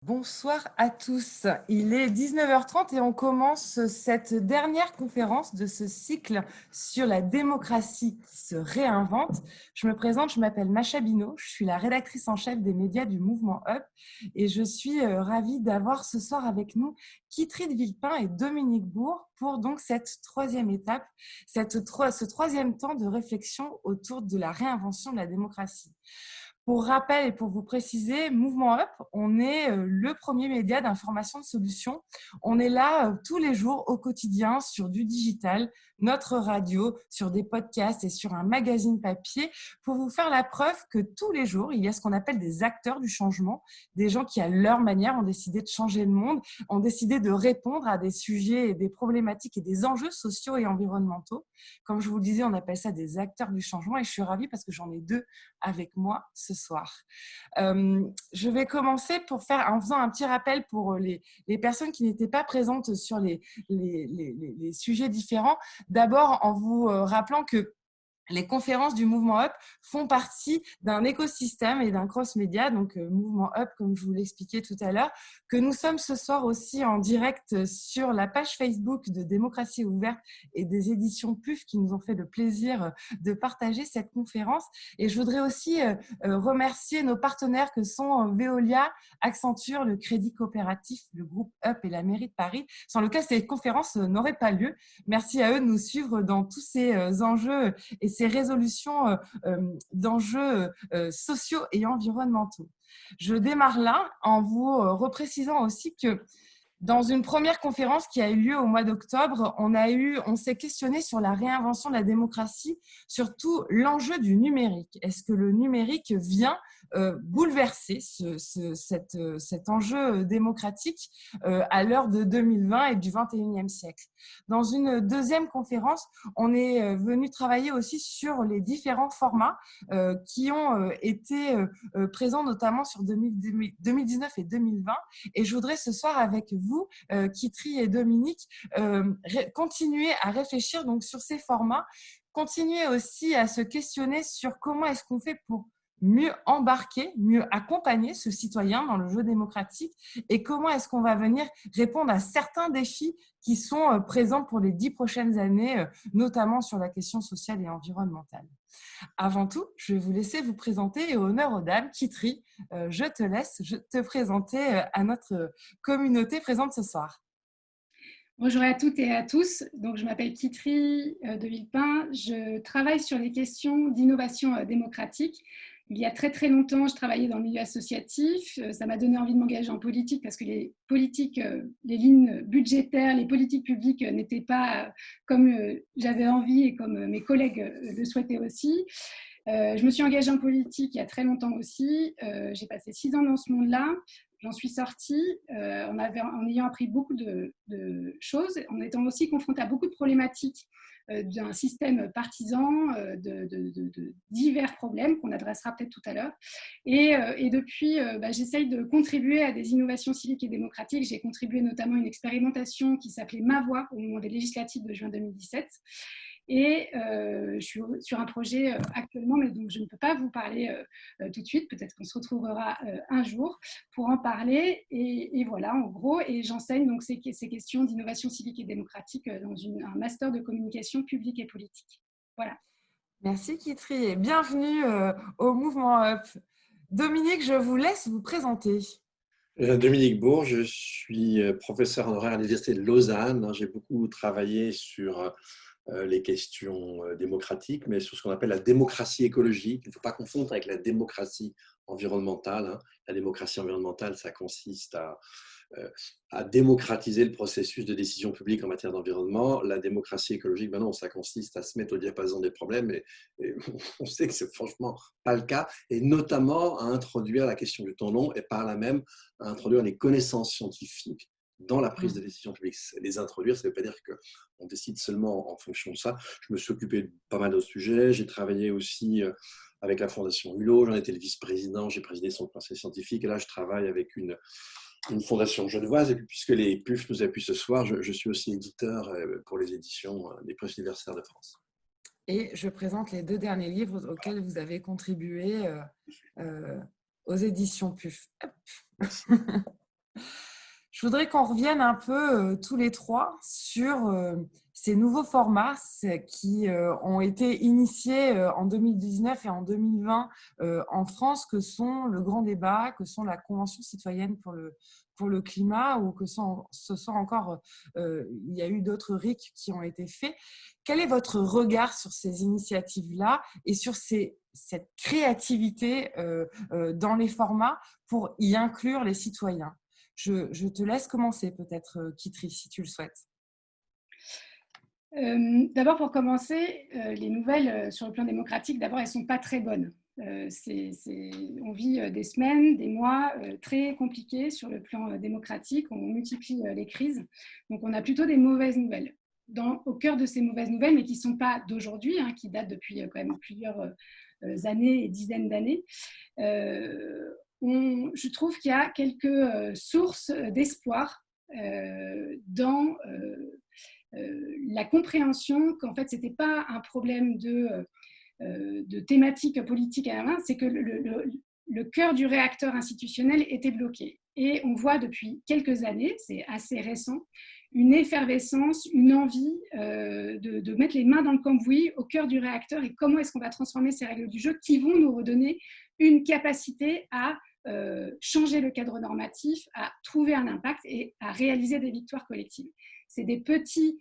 Bonsoir à tous. Il est 19h30 et on commence cette dernière conférence de ce cycle sur la démocratie qui se réinvente. Je me présente, je m'appelle Macha Binot, je suis la rédactrice en chef des médias du mouvement UP et je suis ravie d'avoir ce soir avec nous Kitry de Villepin et Dominique Bourg pour donc cette troisième étape, ce troisième temps de réflexion autour de la réinvention de la démocratie. Pour rappel et pour vous préciser, Mouvement Up, on est le premier média d'information de solutions. On est là tous les jours au quotidien sur du digital, notre radio, sur des podcasts et sur un magazine papier pour vous faire la preuve que tous les jours, il y a ce qu'on appelle des acteurs du changement, des gens qui à leur manière ont décidé de changer le monde, ont décidé de répondre à des sujets et des problématiques et des enjeux sociaux et environnementaux. Comme je vous le disais, on appelle ça des acteurs du changement et je suis ravie parce que j'en ai deux avec moi ce soir. Je vais commencer en faisant un petit rappel pour les personnes qui n'étaient pas présentes sur les sujets différents. D'abord, en vous rappelant que les conférences du Mouvement Up font partie d'un écosystème et d'un cross-média, donc Mouvement Up, comme je vous l'expliquais tout à l'heure, que nous sommes ce soir aussi en direct sur la page Facebook de Démocratie Ouverte et des éditions PUF qui nous ont fait le plaisir de partager cette conférence. Et je voudrais aussi remercier nos partenaires que sont Veolia, Accenture, le Crédit Coopératif, le groupe Up et la mairie de Paris, sans lequel ces conférences n'auraient pas lieu. Merci à eux de nous suivre dans tous ces enjeux et ces résolutions d'enjeux sociaux et environnementaux. Je démarre là en vous reprécisant aussi que dans une première conférence qui a eu lieu au mois d'octobre, on s'est questionné sur la réinvention de la démocratie, surtout l'enjeu du numérique. Est-ce que le numérique vient bouleverser cet enjeu démocratique à l'heure de 2020 et du 21e siècle? Dans une deuxième conférence, on est venu travailler aussi sur les différents formats qui ont été présents notamment sur 2019 et 2020. Et je voudrais ce soir avec vous, Kitry et Dominique, continuer à réfléchir donc sur ces formats, continuer aussi à se questionner sur comment est-ce qu'on fait pour mieux embarquer, mieux accompagner ce citoyen dans le jeu démocratique et comment est-ce qu'on va venir répondre à certains défis qui sont présents pour les 10 prochaines années, notamment sur la question sociale et environnementale. Avant tout, je vais vous laisser vous présenter et honneur aux dames. Kitry, je te laisse te présenter à notre communauté présente ce soir. Bonjour à toutes et à tous. Donc, je m'appelle Kitry de Villepin. Je travaille sur les questions d'innovation démocratique. Il y a très très longtemps, je travaillais dans le milieu associatif. Ça m'a donné envie de m'engager en politique parce que les politiques, les lignes budgétaires, les politiques publiques n'étaient pas comme j'avais envie et comme mes collègues le souhaitaient aussi. Je me suis engagée en politique il y a très longtemps aussi. J'ai passé 6 ans dans ce monde-là. J'en suis sortie en ayant appris beaucoup de choses, en étant aussi confrontée à beaucoup de problématiques d'un système partisan, de divers problèmes qu'on adressera peut-être tout à l'heure. Et depuis, j'essaye de contribuer à des innovations civiques et démocratiques. J'ai contribué notamment à une expérimentation qui s'appelait Ma Voix au moment des législatives de juin 2017. Et je suis sur un projet actuellement, mais donc je ne peux pas vous parler tout de suite. Peut-être qu'on se retrouvera un jour pour en parler. Et voilà, en gros, et j'enseigne donc ces questions d'innovation civique et démocratique dans un master de communication publique et politique. Voilà. Merci Kitry et bienvenue au Mouvement Up. Dominique, je vous laisse vous présenter. Dominique Bourg, je suis professeur honoraire à l'Université de Lausanne. J'ai beaucoup travaillé sur les questions démocratiques, mais sur ce qu'on appelle la démocratie écologique. Il ne faut pas confondre avec la démocratie environnementale. La démocratie environnementale, ça consiste à démocratiser le processus de décision publique en matière d'environnement. La démocratie écologique, non, ça consiste à se mettre au diapason des problèmes et on sait que c'est franchement pas le cas, et notamment à introduire la question du temps long et par là même à introduire les connaissances scientifiques dans la prise de décision publique. Les introduire, ça ne veut pas dire qu'on décide seulement en fonction de ça. Je me suis occupé de pas mal d'autres sujets. J'ai travaillé aussi avec la Fondation Hulot, j'en étais le vice-président, j'ai présidé son conseil scientifique, et là je travaille avec une fondation genevoise, et puis, puisque les PUF nous appuient ce soir, je suis aussi éditeur pour les éditions des Presses universitaires de France. Et je présente les deux derniers livres auxquels vous avez contribué aux éditions PUF. Merci. Je voudrais qu'on revienne un peu tous les trois sur ces nouveaux formats qui ont été initiés en 2019 et en 2020 en France, que sont le grand débat, que sont la Convention citoyenne pour le climat, ou ce sont encore, il y a eu d'autres RIC qui ont été faits. Quel est votre regard sur ces initiatives-là et sur cette créativité dans les formats pour y inclure les citoyens? Je te laisse commencer peut-être, Kitri, si tu le souhaites. D'abord, pour commencer, les nouvelles sur le plan démocratique, d'abord, elles ne sont pas très bonnes. On vit des semaines, des mois très compliqués sur le plan démocratique. On multiplie les crises. Donc, on a plutôt des mauvaises nouvelles. Au cœur de ces mauvaises nouvelles, mais qui ne sont pas d'aujourd'hui, qui datent depuis quand même plusieurs années et dizaines d'années, je trouve qu'il y a quelques sources d'espoir dans la compréhension qu'en fait, ce n'était pas un problème de thématique politique à la main, c'est que le cœur du réacteur institutionnel était bloqué. Et on voit depuis quelques années, c'est assez récent, une effervescence, une envie de mettre les mains dans le cambouis au cœur du réacteur, et comment est-ce qu'on va transformer ces règles du jeu qui vont nous redonner une capacité à changer le cadre normatif, à trouver un impact et à réaliser des victoires collectives. C'est des petites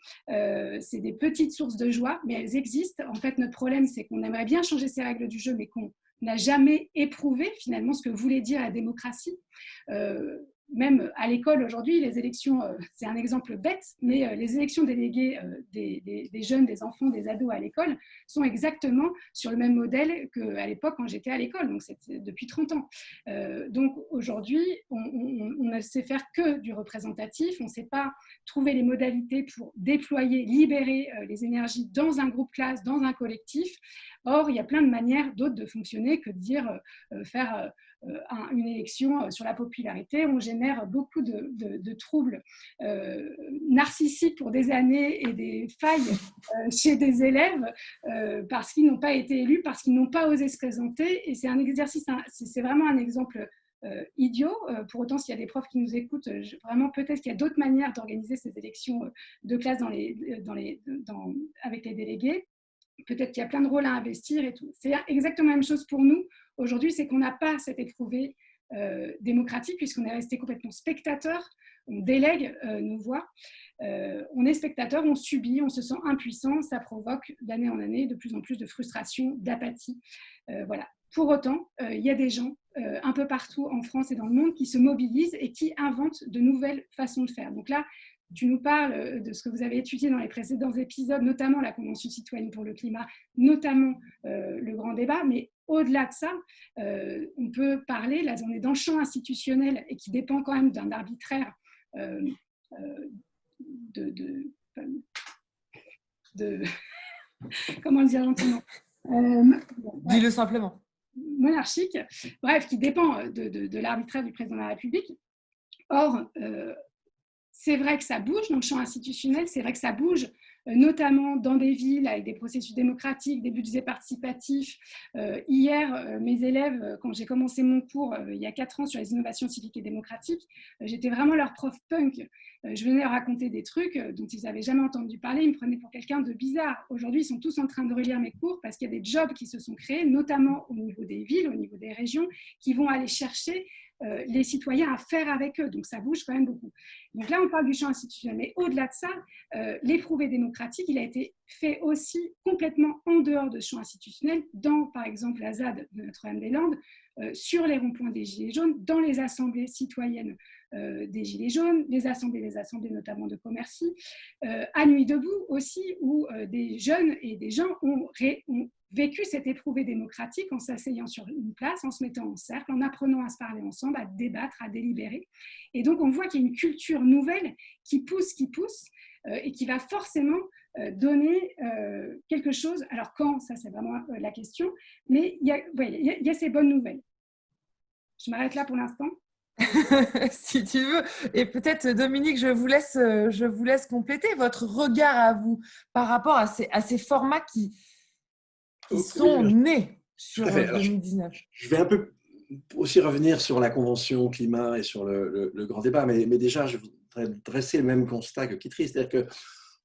sources de joie, mais elles existent. En fait, notre problème, c'est qu'on aimerait bien changer ces règles du jeu, mais qu'on n'a jamais éprouvé finalement ce que voulait dire la démocratie. Même à l'école aujourd'hui, les élections, c'est un exemple bête, mais les élections déléguées des jeunes, des enfants, des ados à l'école sont exactement sur le même modèle qu'à l'époque quand j'étais à l'école, donc c'est depuis 30 ans. Donc aujourd'hui, on ne sait faire que du représentatif, on ne sait pas trouver les modalités pour déployer, libérer les énergies dans un groupe classe, dans un collectif. Or, il y a plein de manières d'autres de fonctionner que de dire faire une élection sur la popularité. On génère beaucoup de troubles narcissiques pour des années et des failles chez des élèves parce qu'ils n'ont pas été élus, parce qu'ils n'ont pas osé se présenter. Et c'est un exercice, c'est vraiment un exemple idiot. Pour autant, s'il y a des profs qui nous écoutent, vraiment peut-être qu'il y a d'autres manières d'organiser ces élections de classe avec les délégués. Peut-être qu'il y a plein de rôles à investir et tout. C'est exactement la même chose pour nous. Aujourd'hui, c'est qu'on n'a pas cette éprouvée démocratique puisqu'on est resté complètement spectateur. On délègue nos voix. On est spectateur, on subit, on se sent impuissant. Ça provoque d'année en année de plus en plus de frustration, d'apathie. Voilà. Pour autant, il y a des gens un peu partout en France et dans le monde qui se mobilisent et qui inventent de nouvelles façons de faire. Donc là, tu nous parles de ce que vous avez étudié dans les précédents épisodes, notamment la Convention citoyenne pour le climat, notamment le grand débat, mais au-delà de ça, on peut parler, là on est dans le champ institutionnel et qui dépend quand même d'un arbitraire comment le dire gentiment, dis-le simplement. Monarchique, bref, qui dépend de l'arbitraire du président de la République. Or, c'est vrai que ça bouge dans le champ institutionnel, c'est vrai que ça bouge notamment dans des villes avec des processus démocratiques, des budgets participatifs. Hier, mes élèves, quand j'ai commencé mon cours il y a 4 ans sur les innovations civiques et démocratiques, j'étais vraiment leur prof punk. Je venais leur raconter des trucs dont ils n'avaient jamais entendu parler, ils me prenaient pour quelqu'un de bizarre. Aujourd'hui, ils sont tous en train de relire mes cours parce qu'il y a des jobs qui se sont créés, notamment au niveau des villes, au niveau des régions, qui vont aller chercher les citoyens à faire avec eux. Donc, ça bouge quand même beaucoup. Donc là, on parle du champ institutionnel. Mais au-delà de ça, l'éprouvé démocratique, il a été fait aussi complètement en dehors de ce champ institutionnel, dans, par exemple, la ZAD de Notre-Dame-des-Landes, sur les ronds-points des Gilets jaunes, dans les assemblées citoyennes des Gilets jaunes, les assemblées notamment de Commercy, à Nuit debout aussi, où des jeunes et des gens ont vécu cette éprouvée démocratique en s'asseyant sur une place, en se mettant en cercle, en apprenant à se parler ensemble, à débattre, à délibérer. Et donc, on voit qu'il y a une culture nouvelle qui pousse, et qui va forcément donner quelque chose. Alors, quand, ça c'est vraiment la question, mais il y a ces bonnes nouvelles. Je m'arrête là pour l'instant. Si tu veux. Et peut-être, Dominique, je vous laisse compléter votre regard à vous par rapport à ces formats qui sont nés sur 2019. Je vais un peu aussi revenir sur la Convention climat et sur le grand débat, mais déjà, je voudrais dresser le même constat que Kitri, c'est-à-dire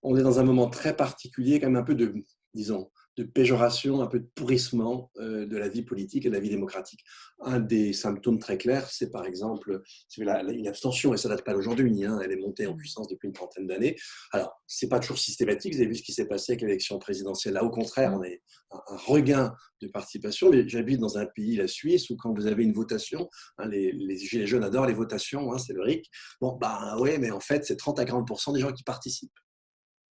qu'on est dans un moment très particulier, quand même un peu de, disons, de péjoration, un peu de pourrissement de la vie politique et de la vie démocratique. Un des symptômes très clairs, c'est par exemple une abstention, et ça ne date pas d'aujourd'hui, hein, elle est montée en puissance depuis une trentaine d'années. Alors, ce n'est pas toujours systématique, vous avez vu ce qui s'est passé avec l'élection présidentielle. Là, au contraire, on a un regain de participation. Mais j'habite dans un pays, la Suisse, où quand vous avez une votation, hein, les Gilets jaunes adorent les votations, hein, c'est le RIC. Bon, bah ouais, mais en fait, c'est 30 à 40% des gens qui participent.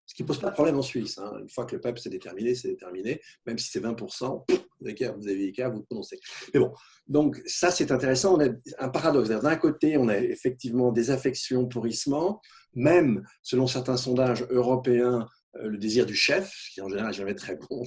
Ce qui ne pose pas de problème en Suisse. Hein. Une fois que le peuple s'est déterminé, c'est déterminé. Même si c'est 20%, vous avez qu'à vous prononcer. Mais bon, donc ça, c'est intéressant. On a un paradoxe. D'un côté, on a effectivement des affections, pourrissement, même selon certains sondages européens, le désir du chef, qui en général n'est jamais très bon,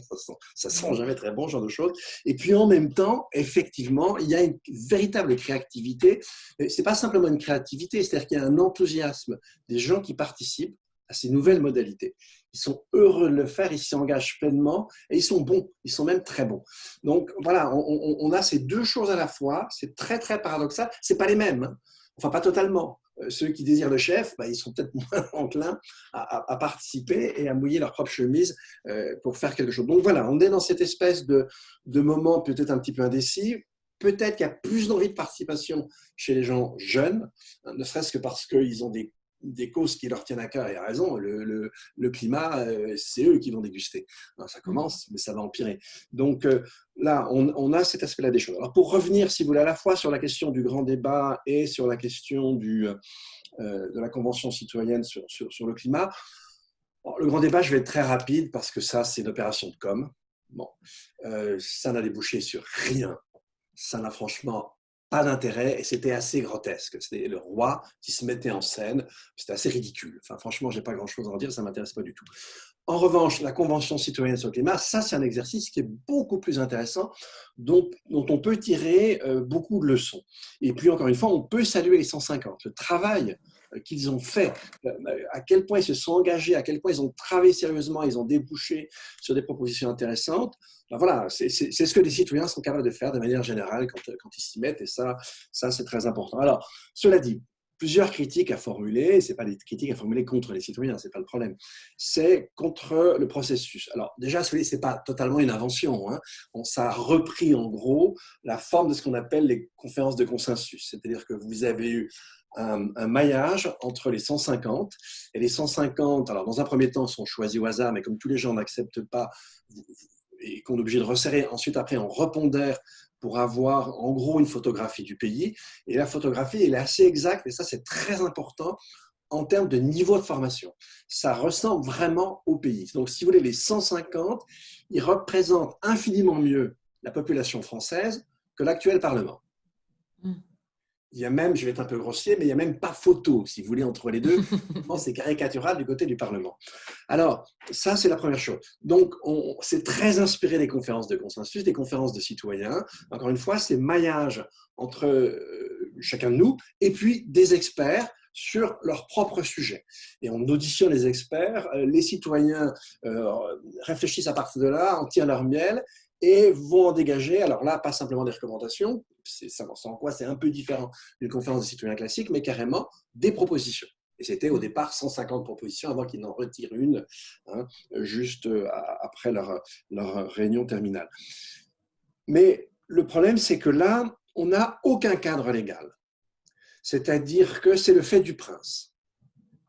ça sent jamais très bon, ce genre de choses. Et puis en même temps, effectivement, il y a une véritable créativité. Ce n'est pas simplement une créativité, c'est-à-dire qu'il y a un enthousiasme des gens qui participent à ces nouvelles modalités. Ils sont heureux de le faire, ils s'y engagent pleinement et ils sont bons, ils sont même très bons. Donc voilà, on a ces deux choses à la fois, c'est très très paradoxal, c'est pas les mêmes, hein. Enfin pas totalement. Ceux qui désirent le chef, bah, ils sont peut-être moins enclins à participer et à mouiller leur propre chemise pour faire quelque chose. Donc voilà, on est dans cette espèce de moment peut-être un petit peu indécis. Peut-être qu'il y a plus d'envie de participation chez les gens jeunes, ne serait-ce que parce qu'ils ont des causes qui leur tiennent à cœur, et à raison, le climat, c'est eux qui vont déguster. Alors, ça commence, mais ça va empirer. Donc là, on a cet aspect-là des choses. Alors pour revenir, si vous voulez, à la fois sur la question du grand débat et sur la question de la Convention citoyenne sur le climat, bon, le grand débat, je vais être très rapide parce que ça, c'est une opération de com. Bon, ça n'a débouché sur rien. Ça n'a franchement pas d'intérêt et c'était assez grotesque. C'était le roi qui se mettait en scène. C'était assez ridicule. Enfin, franchement, je n'ai pas grand-chose à en dire, ça ne m'intéresse pas du tout. En revanche, la Convention citoyenne sur le climat, ça, c'est un exercice qui est beaucoup plus intéressant, dont on peut tirer beaucoup de leçons. Et puis, encore une fois, on peut saluer les 150. Le travail qu'ils ont fait, à quel point ils se sont engagés, à quel point ils ont travaillé sérieusement, ils ont débouché sur des propositions intéressantes. Ben voilà, c'est ce que les citoyens sont capables de faire de manière générale quand ils s'y mettent, et ça c'est très important. Alors, cela dit, plusieurs critiques à formuler, ce n'est pas des critiques à formuler contre les citoyens, ce n'est pas le problème, c'est contre le processus. Alors déjà, ce n'est pas totalement une invention, hein. Ça a repris en gros la forme de ce qu'on appelle les conférences de consensus, c'est-à-dire que vous avez eu un maillage entre les 150 et les 150, alors dans un premier temps, sont choisis au hasard, mais comme tous les gens n'acceptent pas et qu'on est obligé de resserrer, ensuite après on repondère pour avoir en gros une photographie du pays. Et la photographie, elle est assez exacte, et ça c'est très important en termes de niveau de formation. Ça ressemble vraiment au pays. Donc si vous voulez, les 150, ils représentent infiniment mieux la population française que l'actuel Parlement. Il y a même, je vais être un peu grossier, mais il n'y a même pas photo, si vous voulez, entre les deux. C'est caricatural du côté du Parlement. Alors, ça, c'est la première chose. Donc, c'est très inspiré des conférences de consensus, des conférences de citoyens. Encore une fois, c'est maillage entre chacun de nous et puis des experts sur leur propre sujet. Et on auditionne les experts, les citoyens réfléchissent à partir de là, en tirent leur miel, et vont en dégager, alors là, pas simplement des recommandations, en quoi c'est un peu différent d'une conférence des citoyens classique, mais carrément des propositions. Et c'était au départ 150 propositions avant qu'ils n'en retirent une, hein, juste après leur réunion terminale. Mais le problème, c'est que là, on n'a aucun cadre légal. C'est-à-dire que c'est le fait du prince.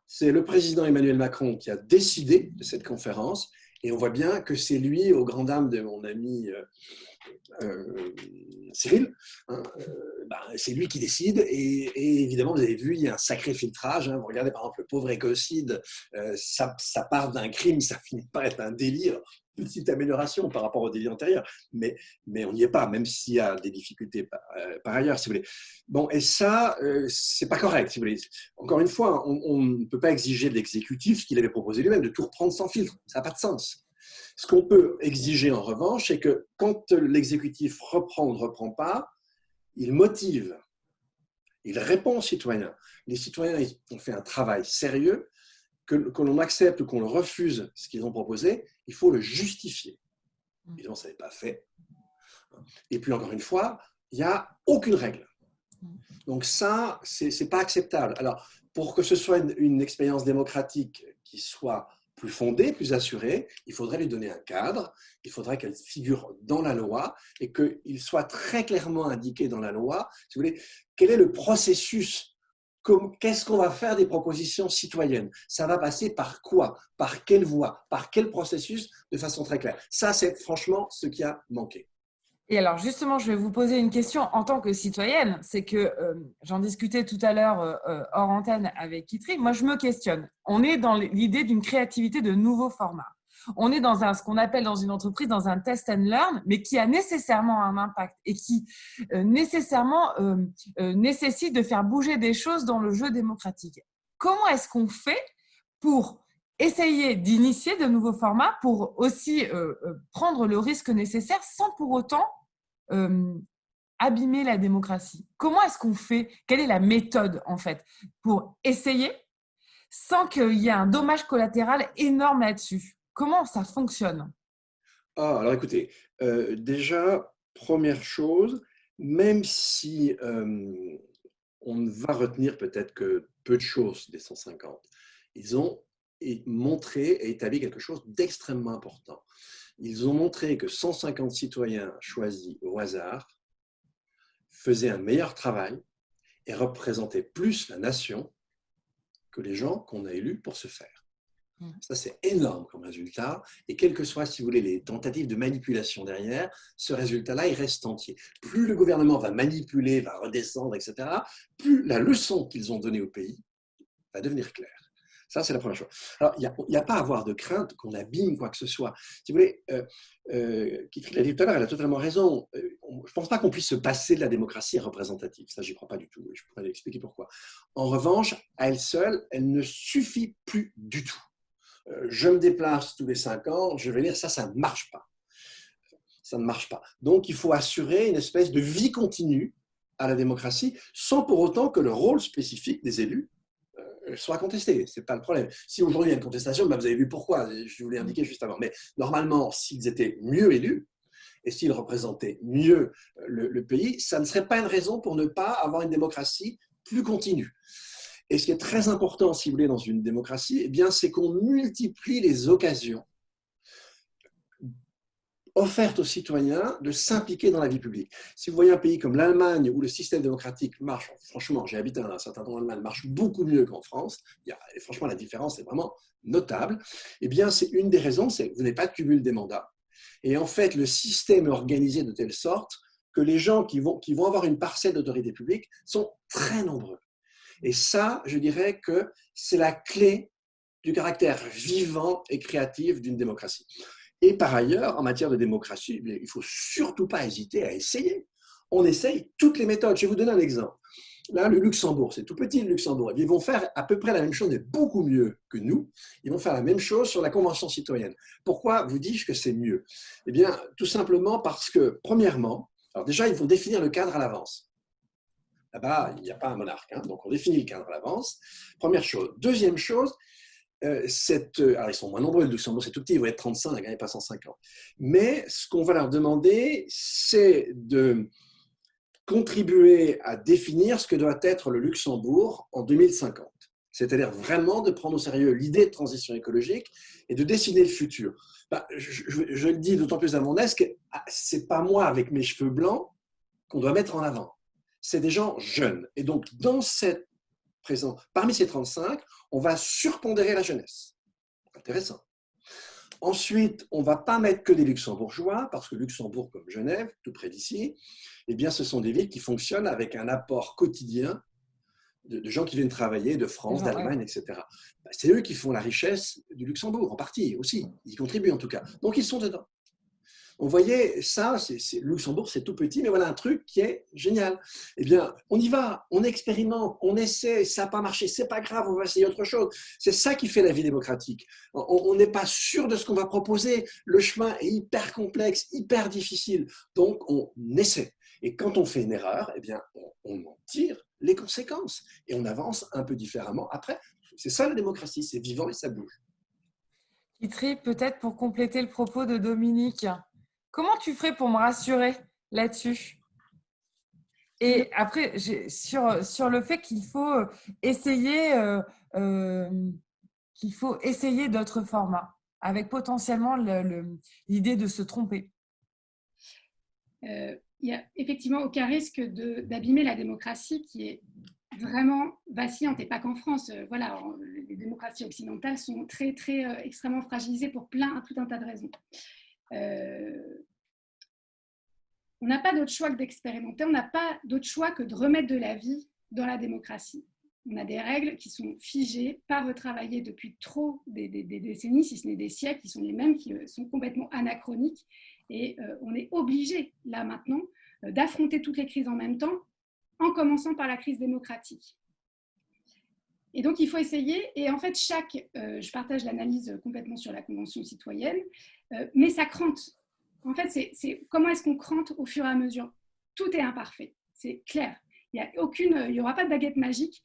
C'est le président Emmanuel Macron qui a décidé de cette conférence. Et on voit bien que c'est lui, aux grandes dames de mon ami Cyril, hein, c'est lui qui décide. Et évidemment, vous avez vu, il y a un sacré filtrage. Hein. Vous regardez par exemple le pauvre écocide, ça part d'un crime, ça finit par être un délit. Petite amélioration par rapport au délit antérieur, mais on n'y est pas, même s'il y a des difficultés par ailleurs, si vous voulez. Bon, et ça, c'est pas correct, si vous voulez. Encore une fois, on ne peut pas exiger de l'exécutif ce qu'il avait proposé lui-même, de tout reprendre sans filtre. Ça n'a pas de sens. Ce qu'on peut exiger, en revanche, c'est que quand l'exécutif reprend ou ne reprend pas, il motive, il répond aux citoyens. Les citoyens ils ont fait un travail sérieux, que l'on accepte ou qu'on le refuse ce qu'ils ont proposé, il faut le justifier. Évidemment, ça n'est pas fait. Et puis, encore une fois, il n'y a aucune règle. Donc ça, ce n'est pas acceptable. Alors, pour que ce soit une expérience démocratique qui soit plus fondée, plus assurée, il faudrait lui donner un cadre, il faudrait qu'elle figure dans la loi et qu'il soit très clairement indiqué dans la loi, si vous voulez, quel est le processus, qu'est-ce qu'on va faire des propositions citoyennes. Ça va passer par quoi, par quelle voie, par quel processus, de façon très claire. Ça, c'est franchement ce qui a manqué. Et alors justement, je vais vous poser une question en tant que citoyenne. C'est que j'en discutais tout à l'heure hors antenne avec Kitri. Moi, je me questionne. On est dans l'idée d'une créativité de nouveaux formats. On est dans ce qu'on appelle dans une entreprise, dans un test and learn, mais qui a nécessairement un impact et qui nécessairement nécessite de faire bouger des choses dans le jeu démocratique. Comment est-ce qu'on fait pour essayer d'initier de nouveaux formats, pour aussi prendre le risque nécessaire sans pour autant abîmer la démocratie? Comment est-ce qu'on fait? Quelle est la méthode, en fait, pour essayer sans qu'il y ait un dommage collatéral énorme là-dessus? Comment ça fonctionne? Alors écoutez, déjà, première chose, même si on ne va retenir peut-être que peu de choses des 150, ils ont montré et établi quelque chose d'extrêmement important. Ils ont montré que 150 citoyens choisis au hasard faisaient un meilleur travail et représentaient plus la nation que les gens qu'on a élus pour ce faire. Ça, c'est énorme comme résultat. Et quelles que soient, si vous voulez, les tentatives de manipulation derrière, ce résultat-là, il reste entier. Plus le gouvernement va manipuler, va redescendre, etc., plus la leçon qu'ils ont donnée au pays va devenir claire. Ça, c'est la première chose. Alors, il n'y a pas à avoir de crainte qu'on abîme quoi que ce soit. Si vous voulez, Kitri l'a dit tout à l'heure, elle a totalement raison. Je ne pense pas qu'on puisse se passer de la démocratie représentative. Ça, je n'y crois pas du tout. Je pourrais expliquer pourquoi. En revanche, à elle seule, elle ne suffit plus du tout. Je me déplace tous les 5 ans, je vais lire, ça ne marche pas. Ça ne marche pas. Donc, il faut assurer une espèce de vie continue à la démocratie, sans pour autant que le rôle spécifique des élus soit contesté. Ce n'est pas le problème. Si aujourd'hui il y a une contestation, ben vous avez vu pourquoi, je vous l'ai indiqué juste avant. Mais normalement, s'ils étaient mieux élus, et s'ils représentaient mieux le pays, ça ne serait pas une raison pour ne pas avoir une démocratie plus continue. Et ce qui est très important, si vous voulez, dans une démocratie, eh bien, c'est qu'on multiplie les occasions offertes aux citoyens de s'impliquer dans la vie publique. Si vous voyez un pays comme l'Allemagne, où le système démocratique marche, franchement, j'ai habité dans un certain temps en Allemagne, marche beaucoup mieux qu'en France, et franchement, la différence est vraiment notable, eh bien, c'est une des raisons, c'est que vous n'avez pas de cumul des mandats. Et en fait, le système est organisé de telle sorte que les gens qui vont avoir une parcelle d'autorité publique sont très nombreux. Et ça, je dirais que c'est la clé du caractère vivant et créatif d'une démocratie. Et par ailleurs, en matière de démocratie, il ne faut surtout pas hésiter à essayer. On essaye toutes les méthodes. Je vais vous donner un exemple. Là, le Luxembourg, c'est tout petit le Luxembourg. Ils vont faire à peu près la même chose, mais beaucoup mieux que nous. Ils vont faire la même chose sur la Convention citoyenne. Pourquoi vous dis-je que c'est mieux? Eh bien, tout simplement parce que, premièrement, alors déjà, ils vont définir le cadre à l'avance. Là-bas, il n'y a pas un monarque, hein, donc on définit le cadre à l'avance. Première chose. Deuxième chose, alors ils sont moins nombreux, le Luxembourg c'est tout petit, ils vont être 35, et pas 150. Mais ce qu'on va leur demander, c'est de contribuer à définir ce que doit être le Luxembourg en 2050. C'est-à-dire vraiment de prendre au sérieux l'idée de transition écologique et de dessiner le futur. Je le dis d'autant plus à mon aise que ce n'est pas moi avec mes cheveux blancs qu'on doit mettre en avant. C'est des gens jeunes. Et donc, parmi ces 35, on va surpondérer la jeunesse. Intéressant. Ensuite, on ne va pas mettre que des luxembourgeois, parce que Luxembourg, comme Genève, tout près d'ici, eh bien, ce sont des villes qui fonctionnent avec un apport quotidien de gens qui viennent travailler de France, d'Allemagne, etc. C'est eux qui font la richesse du Luxembourg, en partie aussi. Ils y contribuent en tout cas. Donc, ils sont dedans. Vous voyez, ça, le Luxembourg, c'est tout petit, mais voilà un truc qui est génial. Eh bien, on y va, on expérimente, on essaie, ça n'a pas marché, c'est pas grave, on va essayer autre chose. C'est ça qui fait la vie démocratique. On n'est pas sûr de ce qu'on va proposer. Le chemin est hyper complexe, hyper difficile. Donc, on essaie. Et quand on fait une erreur, eh bien, on en tire les conséquences et on avance un peu différemment. Après, c'est ça la démocratie, c'est vivant et ça bouge. Kitri, peut-être pour compléter le propos de Dominique, comment tu ferais pour me rassurer là-dessus? Et après, sur le fait essayer, euh, qu'il faut essayer d'autres formats, avec potentiellement l'idée de se tromper. Il n'y a effectivement aucun risque d'abîmer la démocratie qui est vraiment vacillante, et pas qu'en France. Voilà, les démocraties occidentales sont très, très extrêmement fragilisées pour tout un tas de raisons. On n'a pas d'autre choix que d'expérimenter, on n'a pas d'autre choix que de remettre de la vie dans la démocratie. On a des règles qui sont figées, pas retravaillées depuis des décennies, si ce n'est des siècles, qui sont les mêmes, qui sont complètement anachroniques. Et on est obligé, là maintenant, d'affronter toutes les crises en même temps, en commençant par la crise démocratique. Et donc, il faut essayer. Et en fait, je partage l'analyse complètement sur la Convention citoyenne, mais ça crante. En fait, c'est comment est-ce qu'on crante au fur et à mesure? Tout est imparfait, c'est clair. Il n'y aura pas de baguette magique.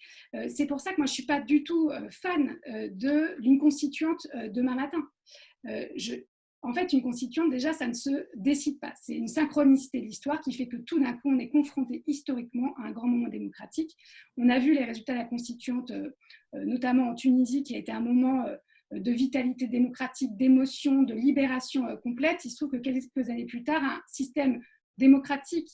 C'est pour ça que moi, je ne suis pas du tout fan d'une constituante demain matin. En fait, une constituante, déjà, ça ne se décide pas. C'est une synchronicité de l'histoire qui fait que tout d'un coup, on est confronté historiquement à un grand moment démocratique. On a vu les résultats de la constituante, notamment en Tunisie, qui a été un moment de vitalité démocratique, d'émotion, de libération complète. Il se trouve que quelques années plus tard, un système démocratique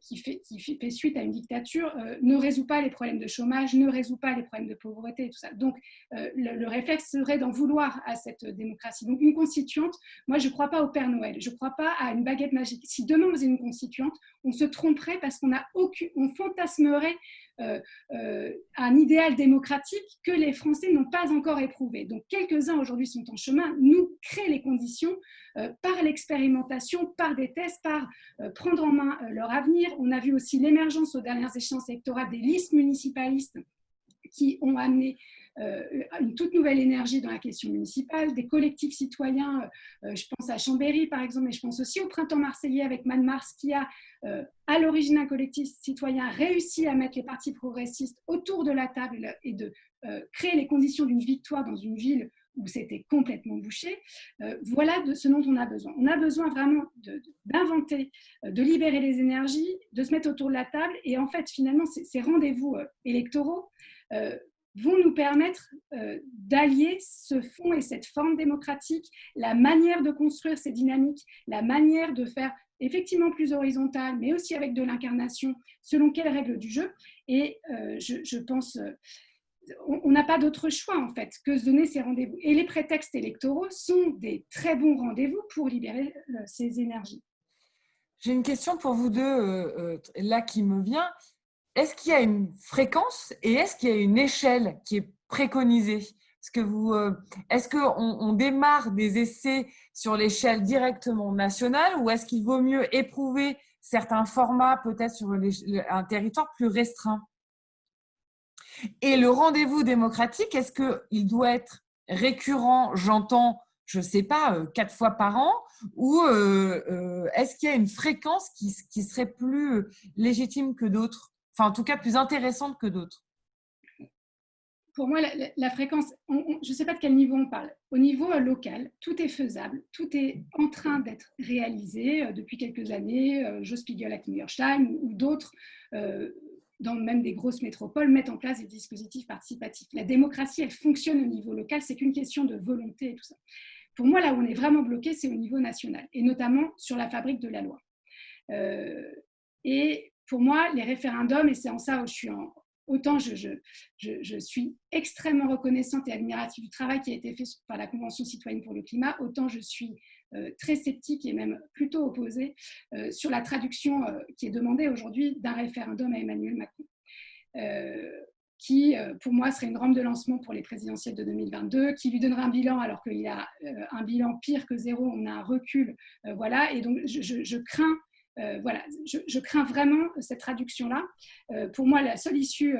qui fait suite à une dictature ne résout pas les problèmes de chômage, ne résout pas les problèmes de pauvreté et tout ça. Donc, le réflexe serait d'en vouloir à cette démocratie. Donc, une constituante, moi, je ne crois pas au Père Noël, je ne crois pas à une baguette magique. Si demain on faisait une constituante, on se tromperait parce on fantasmerait un idéal démocratique que les Français n'ont pas encore éprouvé. Donc, quelques-uns aujourd'hui sont en chemin, nous créent les conditions par l'expérimentation, par des tests, par prendre en main leur avenir. On a vu aussi l'émergence aux dernières échéances électorales des listes municipalistes qui ont amené une toute nouvelle énergie dans la question municipale, des collectifs citoyens, je pense à Chambéry par exemple, mais je pense aussi au Printemps Marseillais avec Man Mars qui a à l'origine un collectif citoyen réussi à mettre les partis progressistes autour de la table et de créer les conditions d'une victoire dans une ville où c'était complètement bouché. Voilà de ce dont on a besoin. On a besoin vraiment d'inventer, de libérer les énergies, de se mettre autour de la table. Et en fait, finalement, ces rendez-vous électoraux vont nous permettre d'allier ce fond et cette forme démocratique, la manière de construire ces dynamiques, la manière de faire effectivement plus horizontale, mais aussi avec de l'incarnation, selon quelles règles du jeu. Et je pense... on n'a pas d'autre choix en fait que de donner ces rendez-vous. Et les prétextes électoraux sont des très bons rendez-vous pour libérer ces énergies. J'ai une question pour vous deux là qui me vient. Est-ce qu'il y a une fréquence et est-ce qu'il y a une échelle qui est préconisée? Est-ce qu'on démarre des essais sur l'échelle directement nationale ou est-ce qu'il vaut mieux éprouver certains formats peut-être sur un territoire plus restreint? Et le rendez-vous démocratique, est-ce qu'il doit être récurrent, j'entends, je ne sais pas, 4 fois par an, ou est-ce qu'il y a une fréquence qui serait plus légitime que d'autres? Enfin, en tout cas, plus intéressante que d'autres. Pour moi, la fréquence, je ne sais pas de quel niveau on parle. Au niveau local, tout est faisable, tout est en train d'être réalisé depuis quelques années. Joe Spiegel avec New York Times ou d'autres, dans même des grosses métropoles, mettent en place des dispositifs participatifs. La démocratie, elle fonctionne au niveau local, c'est qu'une question de volonté et tout ça. Pour moi, là où on est vraiment bloqué, c'est au niveau national, et notamment sur la fabrique de la loi. Et pour moi, les référendums, et c'est en ça où autant je suis extrêmement reconnaissante et admirative du travail qui a été fait par la Convention citoyenne pour le climat, autant je suis très sceptique et même plutôt opposée sur la traduction qui est demandée aujourd'hui d'un référendum à Emmanuel Macron. Qui, pour moi, serait une rampe de lancement pour les présidentielles de 2022, qui lui donnerait un bilan alors qu'il a un bilan pire que zéro, on a un recul. Voilà, et donc je crains je crains vraiment cette traduction-là. Pour moi, la seule issue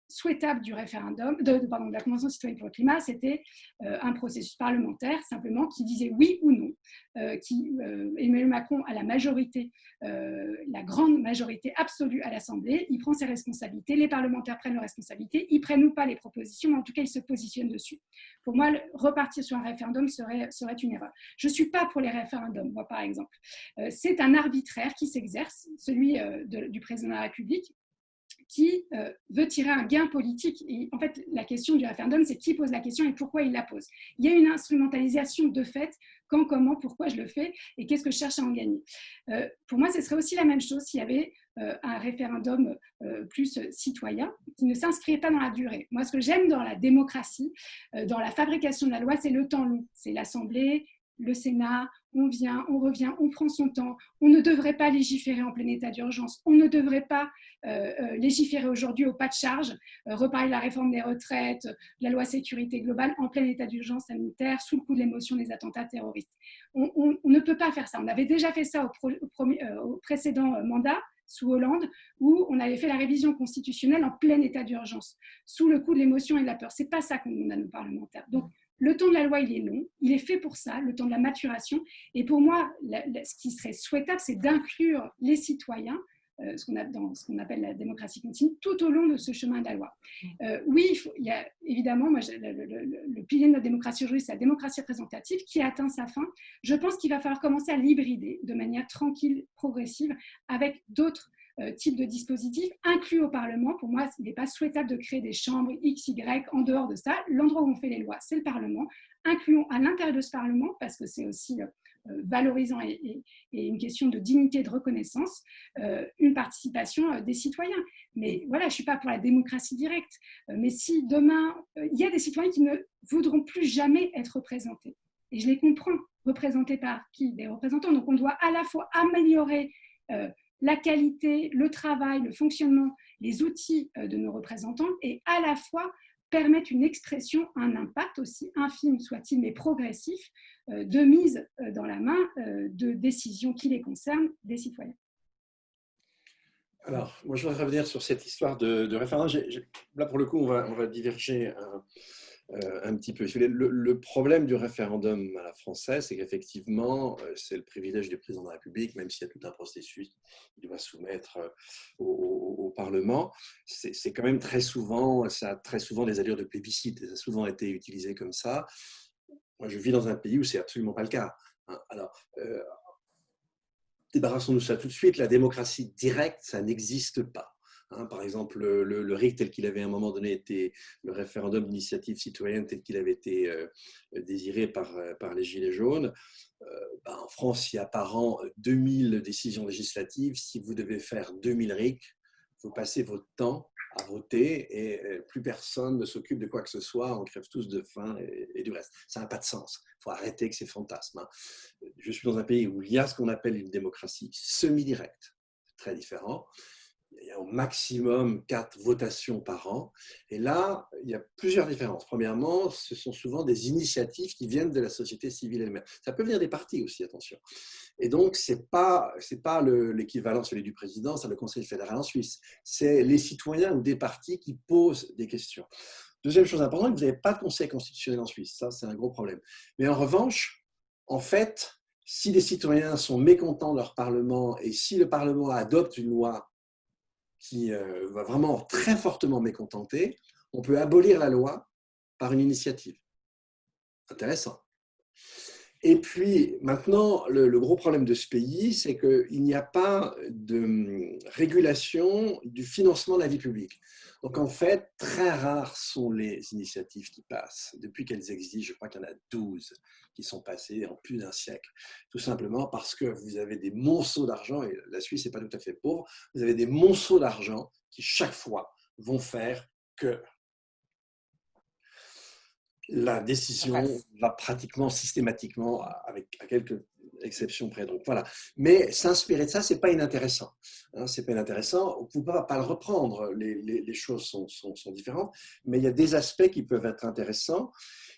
souhaitable du référendum, pardon, de la Convention citoyenne pour le climat, c'était un processus parlementaire simplement qui disait oui ou non, Emmanuel Macron a la majorité, la grande majorité absolue à l'Assemblée, il prend ses responsabilités, les parlementaires prennent leurs responsabilités, ils prennent ou pas les propositions, mais en tout cas ils se positionnent dessus. Pour moi, repartir sur un référendum serait une erreur. Je ne suis pas pour les référendums, moi par exemple. C'est un arbitraire qui s'exerce, celui du président de la République, qui veut tirer un gain politique. Et en fait, la question du référendum, c'est qui pose la question et pourquoi il la pose. Il y a une instrumentalisation de fait, quand, comment, pourquoi je le fais et qu'est-ce que je cherche à en gagner. Pour moi, ce serait aussi la même chose s'il y avait un référendum plus citoyen qui ne s'inscrivait pas dans la durée. Moi, ce que j'aime dans la démocratie, dans la fabrication de la loi, c'est le temps long. C'est l'Assemblée, le Sénat, on vient, on revient, on prend son temps. On ne devrait pas légiférer en plein état d'urgence. On ne devrait pas légiférer aujourd'hui au pas de charge, reparler de la réforme des retraites, la loi sécurité globale en plein état d'urgence sanitaire, sous le coup de l'émotion des attentats terroristes. On ne peut pas faire ça. On avait déjà fait ça au précédent mandat, sous Hollande, où on avait fait la révision constitutionnelle en plein état d'urgence, sous le coup de l'émotion et de la peur. Ce n'est pas ça qu'on demande à nos parlementaires. Donc, le temps de la loi, il est long, il est fait pour ça, le temps de la maturation. Et pour moi, ce qui serait souhaitable, c'est d'inclure les citoyens, ce qu'on appelle la démocratie continue, tout au long de ce chemin de la loi. Oui, il y a évidemment, moi, le pilier de notre démocratie aujourd'hui, c'est la démocratie représentative qui a atteint sa fin. Je pense qu'il va falloir commencer à l'hybrider de manière tranquille, progressive, avec d'autres type de dispositif inclus au Parlement. Pour moi, il n'est pas souhaitable de créer des chambres X, Y en dehors de ça. L'endroit où on fait les lois, c'est le Parlement. Incluons à l'intérieur de ce Parlement, parce que c'est aussi valorisant et une question de dignité et de reconnaissance, une participation des citoyens. Mais voilà, je ne suis pas pour la démocratie directe. Mais si demain, il y a des citoyens qui ne voudront plus jamais être représentés, et je les comprends, représentés par qui? Des représentants. Donc on doit à la fois améliorer la qualité, le travail, le fonctionnement, les outils de nos représentants et à la fois permettre une expression, un impact aussi infime soit-il, mais progressif, de mise dans la main de décisions qui les concernent des citoyens. Alors, moi, je voudrais revenir sur cette histoire de référendum. Là, pour le coup, on va diverger un petit peu. Le problème du référendum à la française, c'est qu'effectivement, c'est le privilège du président de la République, même s'il y a tout un processus qu'il doit soumettre au Parlement. C'est quand même très souvent, ça a très souvent des allures de plébiscite, et ça a souvent été utilisé comme ça. Moi, je vis dans un pays où c'est absolument pas le cas. Alors, débarrassons-nous de ça tout de suite. La démocratie directe, ça n'existe pas. Par exemple, le RIC tel qu'il avait à un moment donné été, le référendum d'initiative citoyenne tel qu'il avait été désiré par les Gilets jaunes, en France, il y a par an 2000 décisions législatives. Si vous devez faire 2000 RIC, vous passez votre temps à voter et plus personne ne s'occupe de quoi que ce soit, on crève tous de faim et du reste. Ça n'a pas de sens. Il faut arrêter avec ces fantasmes. Je suis dans un pays où il y a ce qu'on appelle une démocratie semi-directe, très différent. Il y a au maximum 4 votations par an. Et là, il y a plusieurs différences. Premièrement, ce sont souvent des initiatives qui viennent de la société civile elle-même. Ça peut venir des partis aussi, attention. Et donc, ce n'est pas l'équivalent celui du président, c'est le Conseil fédéral en Suisse. C'est les citoyens ou des partis qui posent des questions. Deuxième chose importante, vous n'avez pas de Conseil constitutionnel en Suisse. Ça, c'est un gros problème. Mais en revanche, en fait, si les citoyens sont mécontents de leur Parlement et si le Parlement adopte une loi qui va vraiment très fortement mécontenter, on peut abolir la loi par une initiative. Intéressant. Et puis maintenant, le gros problème de ce pays, c'est qu'il n'y a pas de régulation du financement de la vie publique. Donc en fait, très rares sont les initiatives qui passent. Depuis qu'elles existent, je crois qu'il y en a 12 qui sont passées en plus d'un siècle. Tout simplement parce que vous avez des monceaux d'argent, et la Suisse n'est pas tout à fait pauvre, vous avez des monceaux d'argent qui chaque fois vont faire que la décision va pratiquement systématiquement, à quelques exceptions près. Donc voilà. Mais s'inspirer de ça, c'est pas inintéressant. C'est pas inintéressant. On ne peut pas le reprendre. Les choses sont différentes, mais il y a des aspects qui peuvent être intéressants.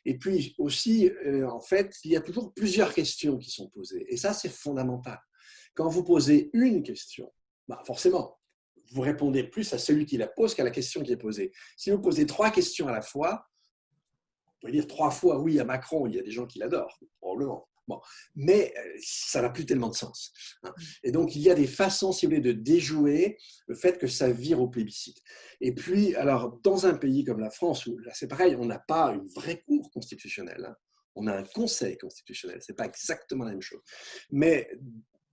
Et puis aussi, en fait, il y a toujours plusieurs questions qui sont posées. Et ça, c'est fondamental. Quand vous posez une question, forcément, vous répondez plus à celui qui la pose qu'à la question qui est posée. Si vous posez 3 questions à la fois, vous pouvez dire 3 fois oui à Macron, il y a des gens qui l'adorent, probablement. Bon. Mais ça n'a plus tellement de sens. Et donc, il y a des façons, si vous voulez, de déjouer le fait que ça vire au plébiscite. Et puis, alors, dans un pays comme la France, où là, c'est pareil, on n'a pas une vraie cour constitutionnelle. On a un conseil constitutionnel. Ce n'est pas exactement la même chose. Mais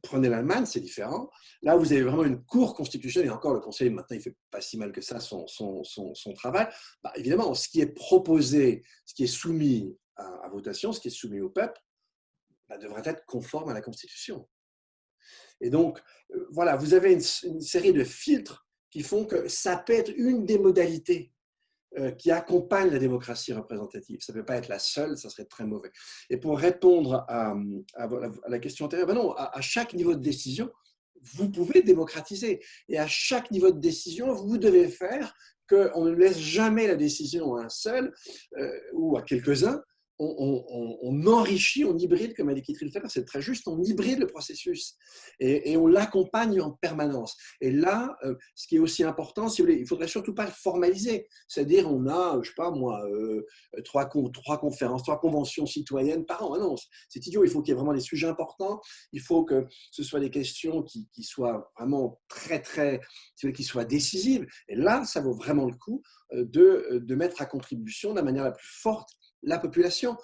prenez l'Allemagne, c'est différent. Là, vous avez vraiment une cour constitutionnelle. Et encore, le conseil, maintenant, il ne fait pas si mal que ça son travail. Bah, évidemment, ce qui est proposé, ce qui est soumis à votation, ce qui est soumis au peuple, devrait être conforme à la Constitution. Et donc, voilà, vous avez une série de filtres qui font que ça peut être une des modalités qui accompagnent la démocratie représentative. Ça ne peut pas être la seule, ça serait très mauvais. Et pour répondre à la question antérieure, ben non, à chaque niveau de décision, vous pouvez démocratiser. Et à chaque niveau de décision, vous devez faire qu'on ne laisse jamais la décision à un seul ou à quelques-uns. On enrichit, on hybride, comme a dit Kittril tout à l'heure, c'est très juste, on hybride le processus et on l'accompagne en permanence. Et là, ce qui est aussi important, si vous voulez, il ne faudrait surtout pas le formaliser. C'est-à-dire, on a, je ne sais pas moi, 3 conférences, 3 conventions citoyennes par an. Ah non, c'est idiot, il faut qu'il y ait vraiment des sujets importants, il faut que ce soit des questions qui soient vraiment très, très, qui soient décisives. Et là, ça vaut vraiment le coup de mettre à contribution de la manière la plus forte la population.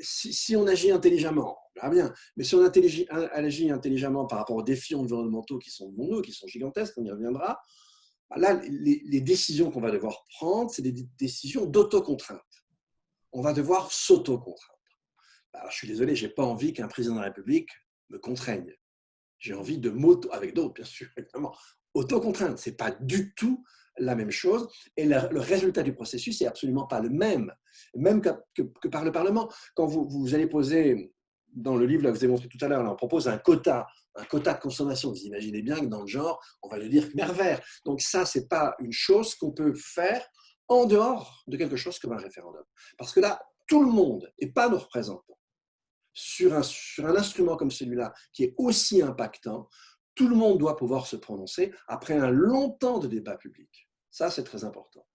Si on agit intelligemment, on verra bien, mais si on agit intelligemment par rapport aux défis environnementaux qui sont devant nous, qui sont gigantesques, on y reviendra, là, les décisions qu'on va devoir prendre, c'est des décisions d'autocontrainte. On va devoir s'autocontraindre. Alors, je suis désolé, je n'ai pas envie qu'un président de la République me contraigne. J'ai envie de avec d'autres, bien sûr, évidemment. Autocontrainte, ce n'est pas du tout la même chose, et le résultat du processus n'est absolument pas le même que par le Parlement. Quand vous allez poser, dans le livre, là, vous avez montré tout à l'heure, on propose un quota de consommation. Vous imaginez bien que dans le genre, on va le dire mer vert. Donc ça, ce n'est pas une chose qu'on peut faire en dehors de quelque chose comme un référendum. Parce que là, tout le monde, et pas nos représentants, sur un instrument comme celui-là, qui est aussi impactant, tout le monde doit pouvoir se prononcer après un long temps de débat public. Ça, c'est très important.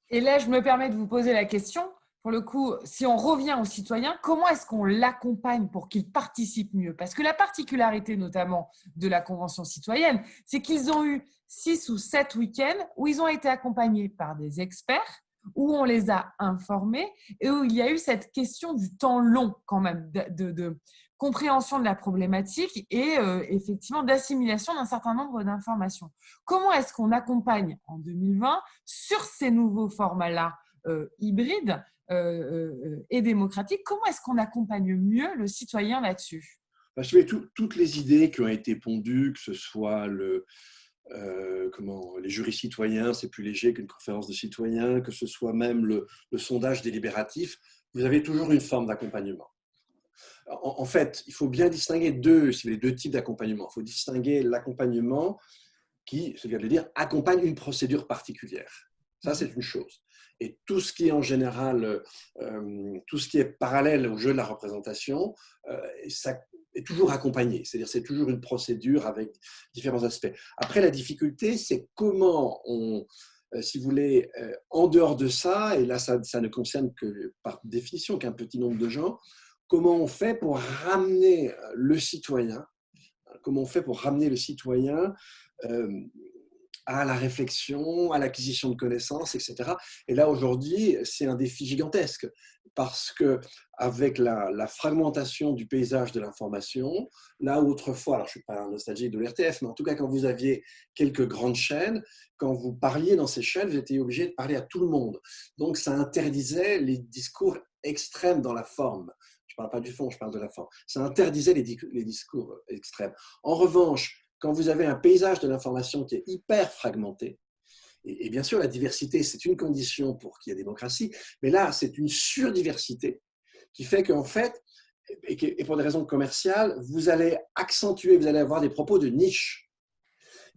Et là, je me permets de vous poser la question. Pour le coup, si on revient aux citoyens, comment est-ce qu'on l'accompagne pour qu'ils participent mieux? Parce que la particularité notamment de la Convention citoyenne, c'est qu'ils ont eu 6 ou 7 week-ends où ils ont été accompagnés par des experts, où on les a informés et où il y a eu cette question du temps long quand même, de compréhension de la problématique et effectivement d'assimilation d'un certain nombre d'informations. Comment est-ce qu'on accompagne en 2020 sur ces nouveaux formats-là hybrides et démocratiques? Comment est-ce qu'on accompagne mieux le citoyen là-dessus? Toutes les idées qui ont été pondues, que ce soit les jurys citoyens, c'est plus léger qu'une conférence de citoyens, que ce soit même le sondage délibératif, vous avez toujours une forme d'accompagnement. En fait, il faut bien distinguer deux types d'accompagnement. Il faut distinguer l'accompagnement qui, c'est le cas de le dire, accompagne une procédure particulière. Ça, c'est une chose. Et tout ce qui est en général, tout ce qui est parallèle au jeu de la représentation, ça est toujours accompagné. C'est-à-dire c'est toujours une procédure avec différents aspects. Après, la difficulté, c'est comment on, si vous voulez, en dehors de ça, et là, ça ne concerne que par définition qu'un petit nombre de gens, comment on fait pour ramener le citoyen, à la réflexion, à l'acquisition de connaissances, etc. Et là, aujourd'hui, c'est un défi gigantesque parce qu'avec la fragmentation du paysage de l'information, là où autrefois, alors je ne suis pas un nostalgique de l'RTF, mais en tout cas, quand vous aviez quelques grandes chaînes, quand vous parliez dans ces chaînes, vous étiez obligé de parler à tout le monde. Donc, ça interdisait les discours extrêmes dans la forme. Je ne parle pas du fond, je parle de la forme. Ça interdisait les discours extrêmes. En revanche, quand vous avez un paysage de l'information qui est hyper fragmenté, et bien sûr, la diversité, c'est une condition pour qu'il y ait démocratie, mais là, c'est une surdiversité qui fait qu'en fait, et pour des raisons commerciales, vous allez accentuer, vous allez avoir des propos de niche.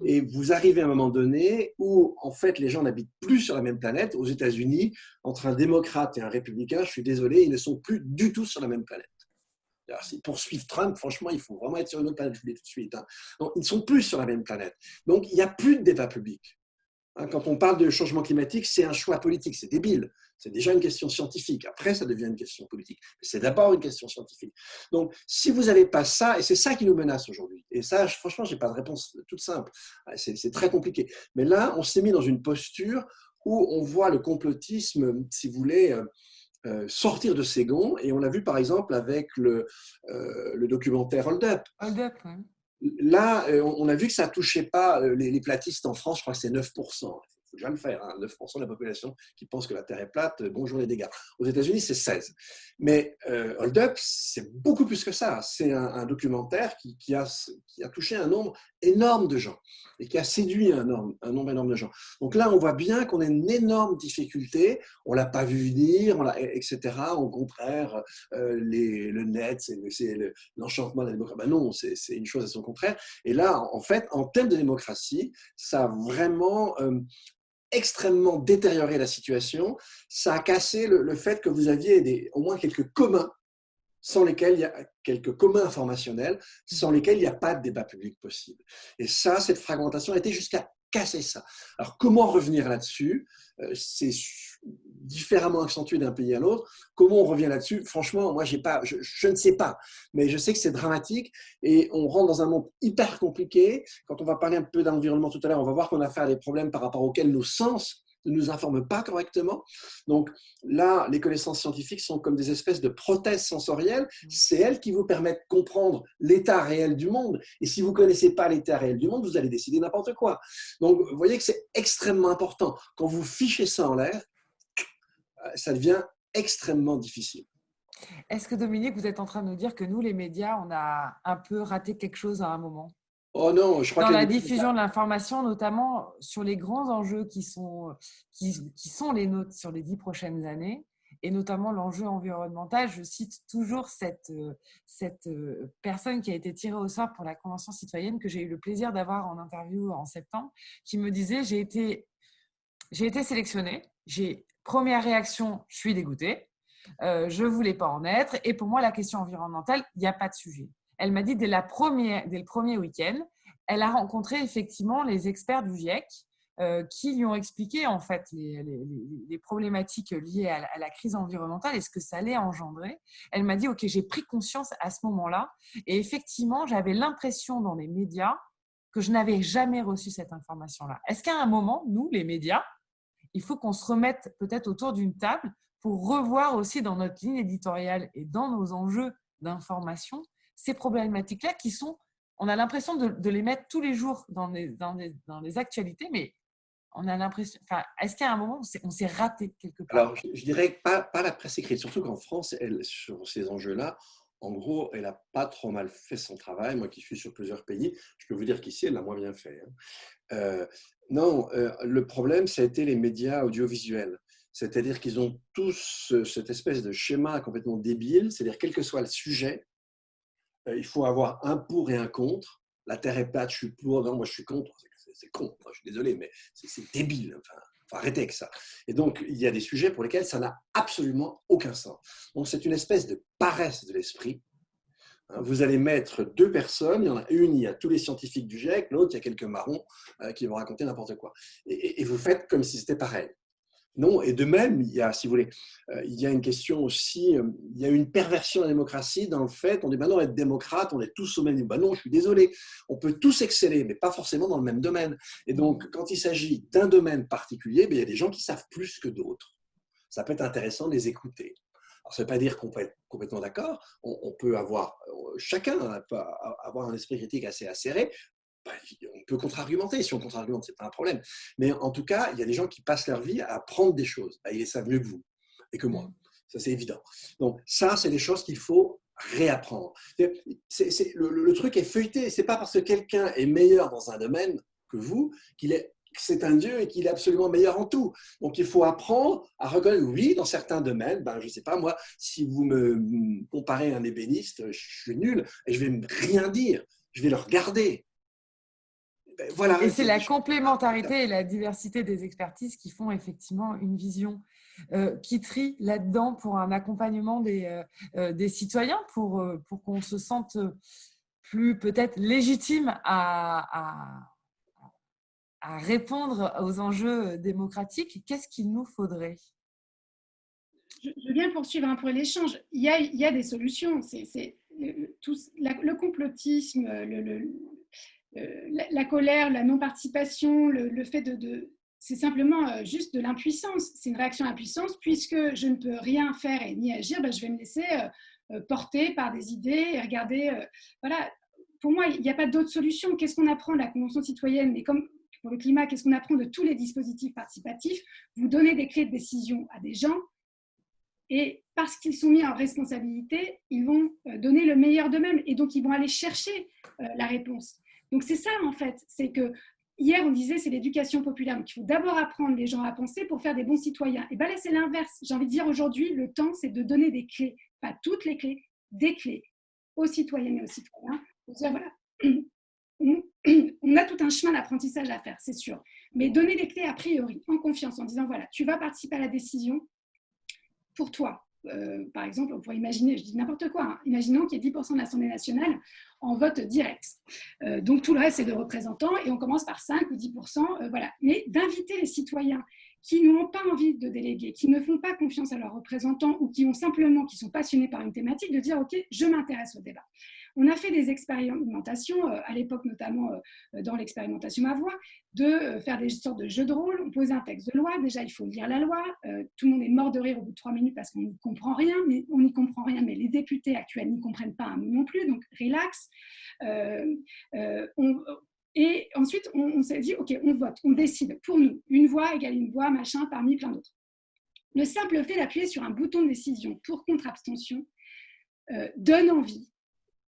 Et vous arrivez à un moment donné où, en fait, les gens n'habitent plus sur la même planète. Aux États-Unis, entre un démocrate et un républicain, je suis désolé, ils ne sont plus du tout sur la même planète. Alors, pour suivre Trump, franchement, il faut vraiment être sur une autre planète, je vous le dis tout de suite. Donc, ils ne sont plus sur la même planète. Donc, il n'y a plus de débat public. Quand on parle de changement climatique, c'est un choix politique, c'est débile. C'est déjà une question scientifique. Après, ça devient une question politique. Mais c'est d'abord une question scientifique. Donc, si vous n'avez pas ça, et c'est ça qui nous menace aujourd'hui, et ça, franchement, je n'ai pas de réponse toute simple. C'est très compliqué. Mais là, on s'est mis dans une posture où on voit le complotisme, si vous voulez, sortir de ses gonds. Et on l'a vu, par exemple, avec le documentaire Hold Up. Hold Up, ouais. Là, on a vu que ça ne touchait pas les platistes en France, je crois que c'est 9%. Il faut déjà le faire, hein, 9% de la population qui pense que la Terre est plate, bonjour les dégâts. Aux États-Unis, c'est 16%. Mais Hold Up, c'est beaucoup plus que ça. C'est un documentaire qui a touché un nombre énorme de gens et qui a séduit un nombre énorme de gens. Donc là, on voit bien qu'on a une énorme difficulté. On ne l'a pas vu venir, etc. Au contraire, le net, c'est l'enchantement de la démocratie. Ben non, c'est une chose à son contraire. Et là, en fait, en termes de démocratie, ça a vraiment extrêmement détérioré la situation. Ça a cassé le fait que vous aviez au moins quelques communs sans lesquels il y a quelques communs informationnels, sans lesquels il n'y a pas de débat public possible. Et ça, cette fragmentation a été jusqu'à casser ça. Alors, comment revenir là-dessus? C'est différemment accentué d'un pays à l'autre. Comment on revient là-dessus? Franchement, moi, je ne sais pas. Mais je sais que c'est dramatique et on rentre dans un monde hyper compliqué. Quand on va parler un peu d'environnement tout à l'heure, on va voir qu'on a affaire à des problèmes par rapport auxquels nos sens ne nous informent pas correctement. Donc là, les connaissances scientifiques sont comme des espèces de prothèses sensorielles. C'est elles qui vous permettent de comprendre l'état réel du monde. Et si vous ne connaissez pas l'état réel du monde, vous allez décider n'importe quoi. Donc, vous voyez que c'est extrêmement important. Quand vous fichez ça en l'air, ça devient extrêmement difficile. Est-ce que Dominique, vous êtes en train de nous dire que nous, les médias, on a un peu raté quelque chose à un moment? Oh non, je crois Dans que la diffusion de l'information, notamment sur les grands enjeux qui sont les nôtres sur les 10 prochaines années, et notamment l'enjeu environnemental. Je cite toujours cette personne qui a été tirée au sort pour la Convention citoyenne, que j'ai eu le plaisir d'avoir en interview en septembre, qui me disait: j'ai été sélectionnée, première réaction, je suis dégoûtée, je ne voulais pas en être, et pour moi, la question environnementale, il n'y a pas de sujet. Elle m'a dit dès le premier week-end, elle a rencontré effectivement les experts du GIEC qui lui ont expliqué en fait les problématiques liées à la crise environnementale et ce que ça allait engendrer. Elle m'a dit: ok, j'ai pris conscience à ce moment-là, et effectivement, j'avais l'impression dans les médias que je n'avais jamais reçu cette information-là. Est-ce qu'à un moment, nous, les médias, il faut qu'on se remette peut-être autour d'une table pour revoir aussi dans notre ligne éditoriale et dans nos enjeux d'information ces problématiques-là qui sont, on a l'impression de les mettre tous les jours dans les actualités, mais on a l'impression, est-ce qu'à un moment, on s'est raté quelque part? Alors, je dirais pas la presse écrite, surtout qu'en France, sur ces enjeux-là, en gros, elle n'a pas trop mal fait son travail. Moi qui suis sur plusieurs pays, je peux vous dire qu'ici, elle l'a moins bien fait. Non, le problème, ça a été les médias audiovisuels. C'est-à-dire qu'ils ont tous cette espèce de schéma complètement débile, c'est-à-dire quel que soit le sujet, il faut avoir un pour et un contre. La Terre est plate, je suis pour, non, moi je suis contre. C'est con, je suis désolé, mais c'est débile. Enfin, faut arrêter avec ça. Et donc, il y a des sujets pour lesquels ça n'a absolument aucun sens. Donc, c'est une espèce de paresse de l'esprit. Vous allez mettre deux personnes, il y en a une, il y a tous les scientifiques du GIEC, l'autre, il y a quelques marrons qui vont raconter n'importe quoi. Et vous faites comme si c'était pareil. Non, et de même, il y a, si vous voulez, il y a une question aussi, il y a une perversion de la démocratie dans le fait, on dit, non, être démocrate, on est tous au même niveau. Non, je suis désolé, on peut tous exceller, mais pas forcément dans le même domaine. Et donc, quand il s'agit d'un domaine particulier, il y a des gens qui savent plus que d'autres. Ça peut être intéressant de les écouter. Alors, ça ne veut pas dire qu'on peut être complètement d'accord, on peut avoir, chacun peut avoir un esprit critique assez acéré. On peut contre-argumenter. Si on contre-argumente, ce n'est pas un problème. Mais en tout cas, il y a des gens qui passent leur vie à apprendre des choses. Ils savent mieux que vous et que moi. Ça, c'est évident. Donc, ça, c'est des choses qu'il faut réapprendre. Le truc est feuilleté. Ce n'est pas parce que quelqu'un est meilleur dans un domaine que vous c'est un dieu et qu'il est absolument meilleur en tout. Donc, il faut apprendre à reconnaître, oui, dans certains domaines, je ne sais pas, moi, si vous me comparez à un ébéniste, je suis nul et je ne vais rien dire. Je vais le regarder. Voilà, et c'est la complémentarité et la diversité des expertises qui font effectivement une vision qui trie là-dedans pour un accompagnement des citoyens, pour qu'on se sente plus peut-être légitime à à répondre aux enjeux démocratiques, qu'est-ce qu'il nous faudrait? Je veux bien poursuivre un peu l'échange. Il y a des solutions. Le complotisme, la colère, la non-participation, le fait c'est simplement juste de l'impuissance. C'est une réaction à l'impuissance. Puisque je ne peux rien faire et ni agir, je vais me laisser porter par des idées et regarder. Voilà. Pour moi, il n'y a pas d'autre solution. Qu'est-ce qu'on apprend de la Convention citoyenne? Mais comme pour le climat, qu'est-ce qu'on apprend de tous les dispositifs participatifs? Vous donnez des clés de décision à des gens. Et parce qu'ils sont mis en responsabilité, ils vont donner le meilleur d'eux-mêmes et donc ils vont aller chercher la réponse. Donc c'est ça en fait, c'est que hier on disait c'est l'éducation populaire, donc il faut d'abord apprendre les gens à penser pour faire des bons citoyens. Et bien là c'est l'inverse, j'ai envie de dire aujourd'hui le temps c'est de donner des clés, pas toutes les clés, des clés aux citoyennes et aux citoyens, pour dire voilà, on a tout un chemin d'apprentissage à faire, c'est sûr, mais donner des clés a priori, en confiance, en disant voilà, tu vas participer à la décision, pour toi. Par exemple, on pourrait imaginer, je dis n'importe quoi, hein, imaginons qu'il y ait 10% de l'Assemblée nationale en vote direct. Donc tout le reste, c'est de représentants et on commence par 5 ou 10%. Voilà. Mais d'inviter les citoyens qui n'ont pas envie de déléguer, qui ne font pas confiance à leurs représentants ou qui sont passionnés par une thématique, de dire « Ok, je m'intéresse au débat ». On a fait des expérimentations, à l'époque notamment dans l'expérimentation Ma Voix, de faire des sortes de jeux de rôle. On posait un texte de loi, déjà il faut lire la loi, tout le monde est mort de rire au bout de 3 minutes parce qu'on n'y comprend rien, mais les députés actuels n'y comprennent pas non plus, donc relax. Et ensuite on s'est dit, ok, on vote, on décide pour nous, une voix égale une voix, machin, parmi plein d'autres. Le simple fait d'appuyer sur un bouton de décision pour contre-abstention donne envie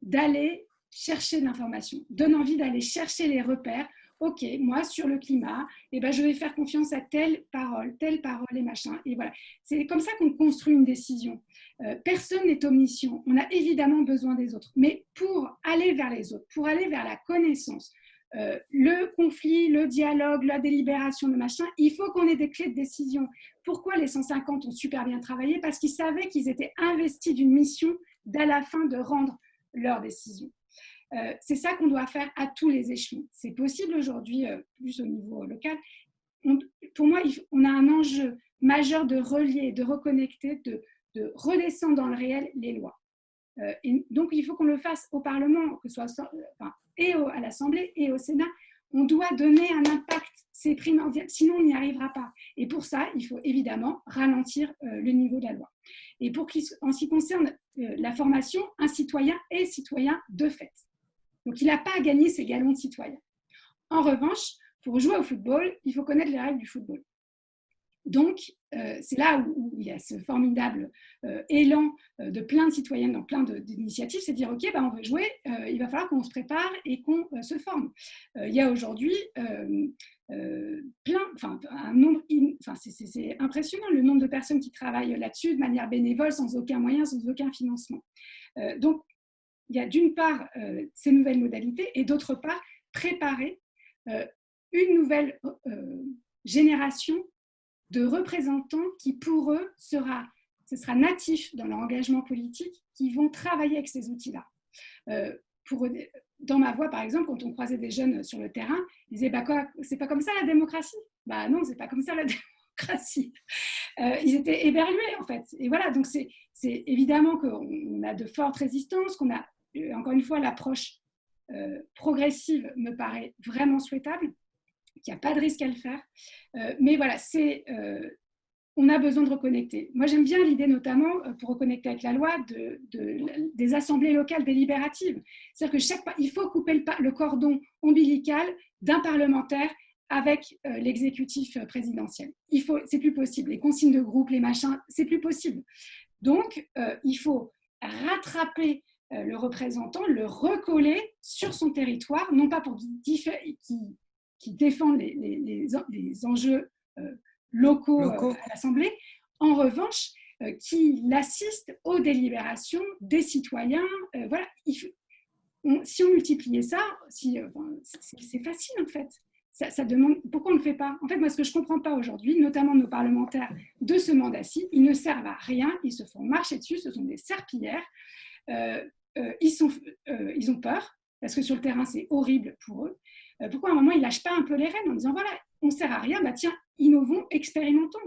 d'aller chercher de l'information, donne envie d'aller chercher les repères. Ok, moi sur le climat, je vais faire confiance à telle parole et machin. Et voilà, c'est comme ça qu'on construit une décision. Personne n'est omniscient. On a évidemment besoin des autres, mais pour aller vers les autres, pour aller vers la connaissance, le conflit, le dialogue, la délibération, le machin, il faut qu'on ait des clés de décision. Pourquoi les 150 ont super bien travaillé? Parce qu'ils savaient qu'ils étaient investis d'une mission d'à la fin de rendre leur décision. C'est ça qu'on doit faire à tous les échelons. C'est possible aujourd'hui, plus au niveau local. Pour moi, on a un enjeu majeur de relier, de reconnecter, de redescendre dans le réel les lois. Et donc, il faut qu'on le fasse au Parlement, que ce soit à l'Assemblée et au Sénat. On doit donner un impact, c'est primordial, sinon on n'y arrivera pas. Et pour ça, il faut évidemment ralentir le niveau de la loi. Et en ce qui concerne la formation, un citoyen est citoyen de fait. Donc, il n'a pas à gagner ses galons de citoyen. En revanche, pour jouer au football, il faut connaître les règles du football. Donc, c'est là où il y a ce formidable élan de plein de citoyennes dans plein d'initiatives, c'est de dire, OK, on veut jouer, il va falloir qu'on se prépare et qu'on se forme. Il y a aujourd'hui c'est impressionnant le nombre de personnes qui travaillent là-dessus de manière bénévole, sans aucun moyen, sans aucun financement. Donc, il y a d'une part ces nouvelles modalités et d'autre part, préparer une nouvelle génération de représentants qui, pour eux, ce sera natif dans leur engagement politique, qui vont travailler avec ces outils-là. Dans Ma Voix, par exemple, quand on croisait des jeunes sur le terrain, ils disaient c'est pas comme ça la démocratie. Non, c'est pas comme ça la démocratie. Ils étaient éberlués, en fait. Et voilà, donc c'est évidemment qu'on a de fortes résistances, qu'on a, encore une fois, l'approche progressive me paraît vraiment souhaitable, qu'il n'y a pas de risque à le faire. Mais voilà, on a besoin de reconnecter. Moi, j'aime bien l'idée, notamment, pour reconnecter avec la loi, des assemblées locales délibératives. C'est-à-dire il faut couper le cordon ombilical d'un parlementaire avec l'exécutif présidentiel. C'est plus possible. Les consignes de groupe, les machins, c'est plus possible. Donc, il faut rattraper le représentant, le recoller sur son territoire, non pas pour qui défendent les enjeux locaux à l'Assemblée, en revanche, qui l'assistent aux délibérations des citoyens. Voilà, si on multipliait ça, c'est facile en fait. Ça demande, pourquoi on ne le fait pas? En fait, moi, ce que je ne comprends pas aujourd'hui, notamment nos parlementaires de ce mandat-ci, ils ne servent à rien, ils se font marcher dessus, ce sont des serpillères. Ils ont peur, parce que sur le terrain, c'est horrible pour eux. pourquoi à un moment, ils ne lâchent pas un peu les rênes en disant, voilà, on ne sert à rien, bah tiens, innovons, expérimentons.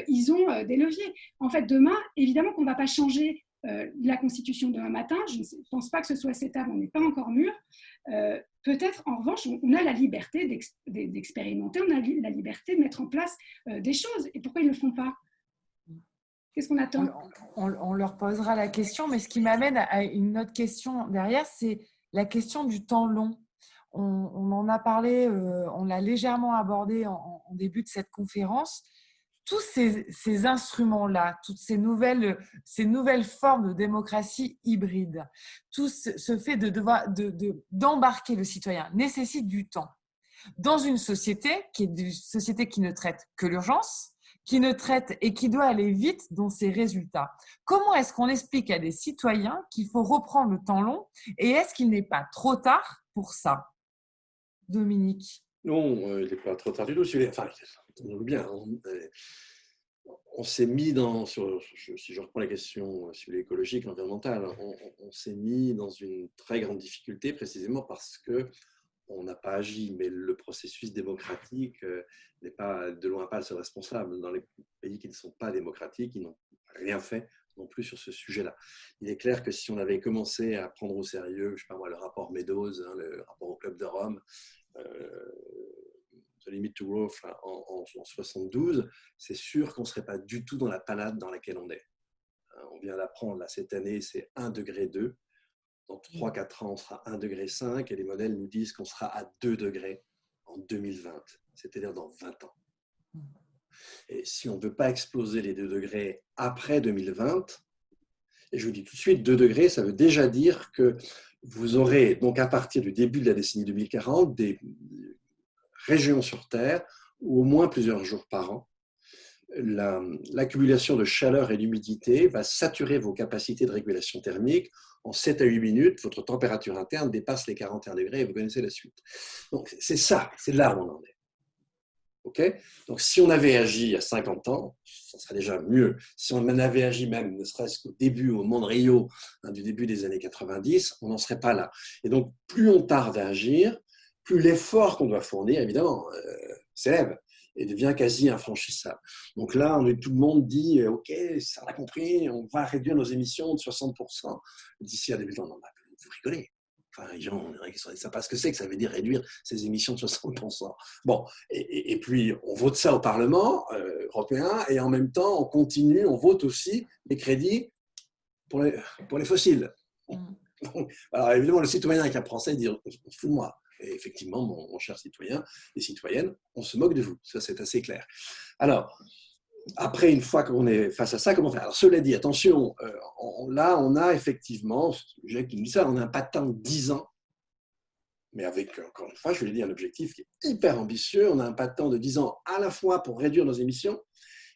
Ils ont des leviers. En fait, demain, évidemment qu'on ne va pas changer la Constitution demain matin. Je ne pense pas que ce soit cette table, on n'est pas encore mûr. Peut-être, en revanche, on a la liberté d'expérimenter, on a la liberté de mettre en place des choses. Et pourquoi ils ne le font pas? Qu'est-ce qu'on attend? On leur posera la question, mais ce qui m'amène à une autre question derrière, c'est la question du temps long. On en a parlé, on l'a légèrement abordé en début de cette conférence. Tous ces instruments-là, toutes ces nouvelles formes de démocratie hybride, tout ce fait d'embarquer le citoyen nécessite du temps. Dans une société qui est une société qui ne traite que l'urgence, qui ne traite et qui doit aller vite dans ses résultats. Comment est-ce qu'on explique à des citoyens qu'il faut reprendre le temps long et est-ce qu'il n'est pas trop tard pour ça? Dominique. Non, il n'est pas trop tard du tout. Enfin, on veut bien. On s'est mis dans, si je reprends la question sur l'écologique, environnementale, on s'est mis dans une très grande difficulté précisément parce que on n'a pas agi, mais le processus démocratique n'est pas de loin pas le seul responsable. Dans les pays qui ne sont pas démocratiques, ils n'ont rien fait non plus sur ce sujet-là. Il est clair que si on avait commencé à prendre au sérieux, je sais pas moi, le rapport Meadows, le rapport au Club de Rome, The Limit to Growth en 72, c'est sûr qu'on ne serait pas du tout dans la panade dans laquelle on est. On vient d'apprendre, là, cette année, c'est 1,2 degré. Dans 3-4 ans, on sera 1,5 degré et les modèles nous disent qu'on sera à 2 degrés en 2020, c'est-à-dire dans 20 ans. Et si on ne veut pas exploser les 2 degrés après 2020, et je vous dis tout de suite, 2 degrés, ça veut déjà dire que vous aurez, donc à partir du début de la décennie 2040, des régions sur Terre où au moins plusieurs jours par an, l'accumulation de chaleur et d'humidité va saturer vos capacités de régulation thermique. En 7 à 8 minutes, votre température interne dépasse les 41 degrés et vous connaissez la suite. Donc, c'est ça, c'est là où on en est. Okay, donc, si on avait agi il y a 50 ans, ça serait déjà mieux. Si on avait agi même, ne serait-ce qu'au début, au moment de Rio, du début des années 90, on n'en serait pas là. Et donc, plus on tarde à agir, plus l'effort qu'on doit fournir, évidemment, s'élève et devient quasi infranchissable. Donc là, tout le monde dit, OK, ça on a compris, on va réduire nos émissions de 60% d'ici à 2030. Non, vous rigolez. Enfin, les gens, on dirait qu'ils ne savent pas ce que c'est, que ça veut dire réduire ses émissions de 60%. Bon, et puis on vote ça au Parlement européen et en même temps, on continue, on vote aussi les crédits pour les fossiles. Alors évidemment, le citoyen avec un français dit, on se fout de moi. Et effectivement, mon cher citoyen et citoyenne, on se moque de vous. Ça, c'est assez clair. Alors, après, une fois qu'on est face à ça, comment faire? Alors, cela dit, attention, là, on a effectivement, j'ai qui me dit ça, on a un patin de 10 ans, mais avec, encore une fois, je vais dire, un objectif qui est hyper ambitieux. On a un patin de 10 ans à la fois pour réduire nos émissions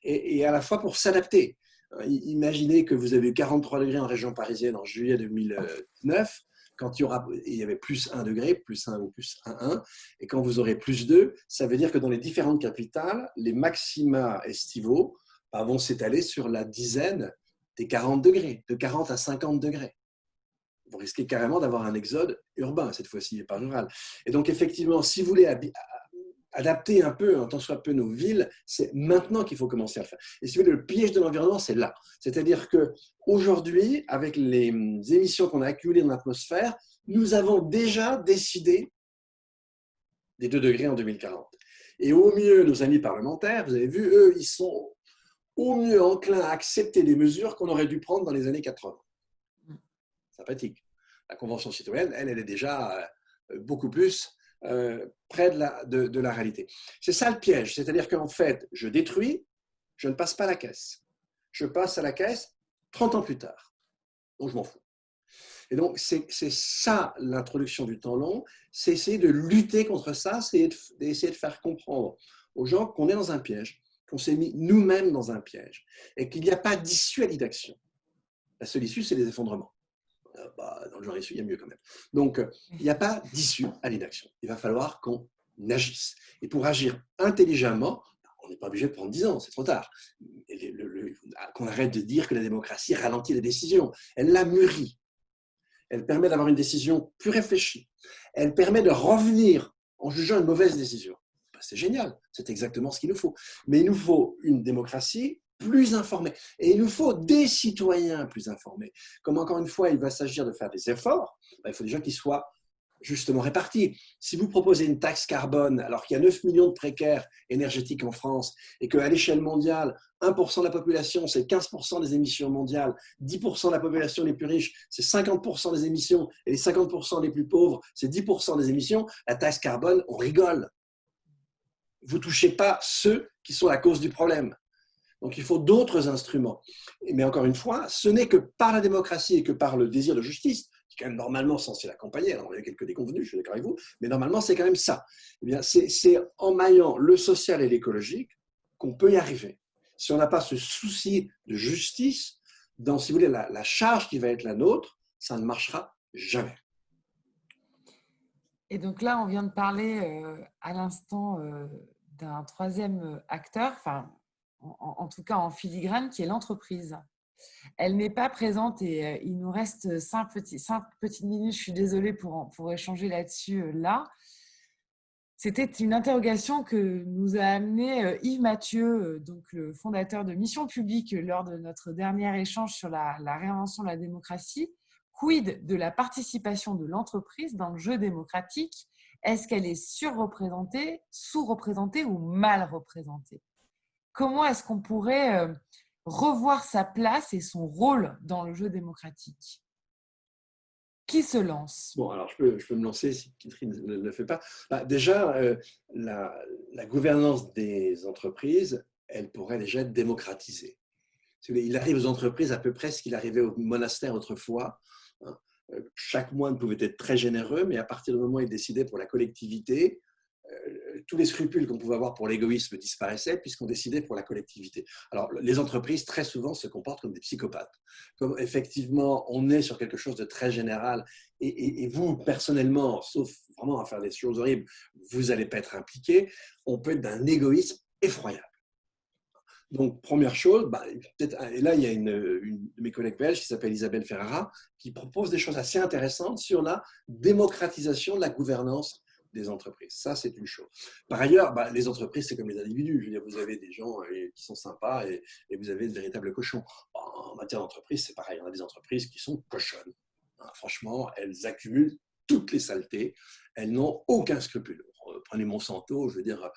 et à la fois pour s'adapter. Imaginez que vous avez eu 43 degrés en région parisienne en juillet 2019. Quand il y avait plus 1 degré, plus 1 ou plus 1,1, et quand vous aurez plus 2, ça veut dire que dans les différentes capitales, les maxima estivaux vont s'étaler sur la dizaine des 40 degrés, de 40 à 50 degrés. Vous risquez carrément d'avoir un exode urbain, cette fois-ci, et pas rural. Et donc, effectivement, si vous voulez adapter un peu, en tant soit peu, nos villes, c'est maintenant qu'il faut commencer à le faire. Et si vous voulez, le piège de l'environnement, c'est là. C'est-à-dire qu'aujourd'hui, avec les émissions qu'on a accumulées dans l'atmosphère, nous avons déjà décidé des 2 degrés en 2040. Et au mieux, nos amis parlementaires, vous avez vu, eux, ils sont au mieux enclins à accepter des mesures qu'on aurait dû prendre dans les années 80. Sympathique. La Convention citoyenne, elle est déjà beaucoup plus près de la réalité. C'est ça le piège, c'est-à-dire qu'en fait, je détruis, je ne passe pas à la caisse. Je passe à la caisse 30 ans plus tard. Donc, je m'en fous. Et donc, c'est ça l'introduction du temps long, c'est essayer de lutter contre ça, c'est essayer de faire comprendre aux gens qu'on est dans un piège, qu'on s'est mis nous-mêmes dans un piège et qu'il n'y a pas d'issue à l'inaction. La seule issue, c'est les effondrements. Dans le genre issu, il y a mieux quand même. Donc, il n'y a pas d'issue à l'inaction. Il va falloir qu'on agisse. Et pour agir intelligemment, on n'est pas obligé de prendre 10 ans, c'est trop tard. Qu'on arrête de dire que la démocratie ralentit les décisions. Elle la mûrit. Elle permet d'avoir une décision plus réfléchie. Elle permet de revenir en jugeant une mauvaise décision. Ben, c'est génial, c'est exactement ce qu'il nous faut. Mais il nous faut une démocratie plus informée. Et il nous faut des citoyens plus informés. Comme encore une fois, il va s'agir de faire des efforts, ben, il faut déjà qu'ils soient justement répartis. Si vous proposez une taxe carbone, alors qu'il y a 9 millions de précaires énergétiques en France, et qu'à l'échelle mondiale, 1% de la population, c'est 15% des émissions mondiales, 10% de la population les plus riches, c'est 50% des émissions, et les 50% les plus pauvres, c'est 10% des émissions, la taxe carbone, on rigole. Vous ne touchez pas ceux qui sont la cause du problème. Donc il faut d'autres instruments. Mais encore une fois, ce n'est que par la démocratie et que par le désir de justice, qui est quand même normalement censé l'accompagner, alors il y a quelques déconvenus, je suis d'accord avec vous, mais normalement c'est quand même ça. Eh bien, c'est en maillant le social et l'écologique qu'on peut y arriver. Si on n'a pas ce souci de justice, dans, si vous voulez, la charge qui va être la nôtre, ça ne marchera jamais. Et donc là, on vient de parler à l'instant d'un troisième acteur, enfin, en tout cas en filigrane, qui est l'entreprise. Elle n'est pas présente et il nous reste 5 petites minutes, je suis désolée pour échanger là-dessus là. C'était une interrogation que nous a amené Yves Mathieu, donc le fondateur de Mission Publique, lors de notre dernier échange sur la réinvention de la démocratie. Quid de la participation de l'entreprise dans le jeu démocratique? Est-ce qu'elle est surreprésentée, sous-représentée ou mal représentée? Comment est-ce qu'on pourrait revoir sa place et son rôle dans le jeu démocratique? Qui se lance? Bon, alors je peux me lancer si Catherine ne le fait pas. Bah, déjà, la gouvernance des entreprises, elle pourrait déjà être démocratisée. Il arrive aux entreprises à peu près ce qu'il arrivait au monastère autrefois. Chaque moine pouvait être très généreux, mais à partir du moment où il décidait pour la collectivité, tous les scrupules qu'on pouvait avoir pour l'égoïsme disparaissaient puisqu'on décidait pour la collectivité. Alors, les entreprises, très souvent, se comportent comme des psychopathes. Comme effectivement, on est sur quelque chose de très général et vous, personnellement, sauf vraiment à faire des choses horribles, vous n'allez pas être impliqué, on peut être d'un égoïsme effroyable. Donc, première chose, et là, il y a une de mes collègues belges qui s'appelle Isabelle Ferrara, qui propose des choses assez intéressantes sur la démocratisation de la gouvernance des entreprises. Ça, c'est une chose. Par ailleurs, les entreprises, c'est comme les individus. Je veux dire, vous avez des gens qui sont sympas et vous avez de véritables cochons. En matière d'entreprise, c'est pareil. On a des entreprises qui sont cochonnes. Franchement, elles accumulent toutes les saletés. Elles n'ont aucun scrupule. Prenez Monsanto, je veux dire,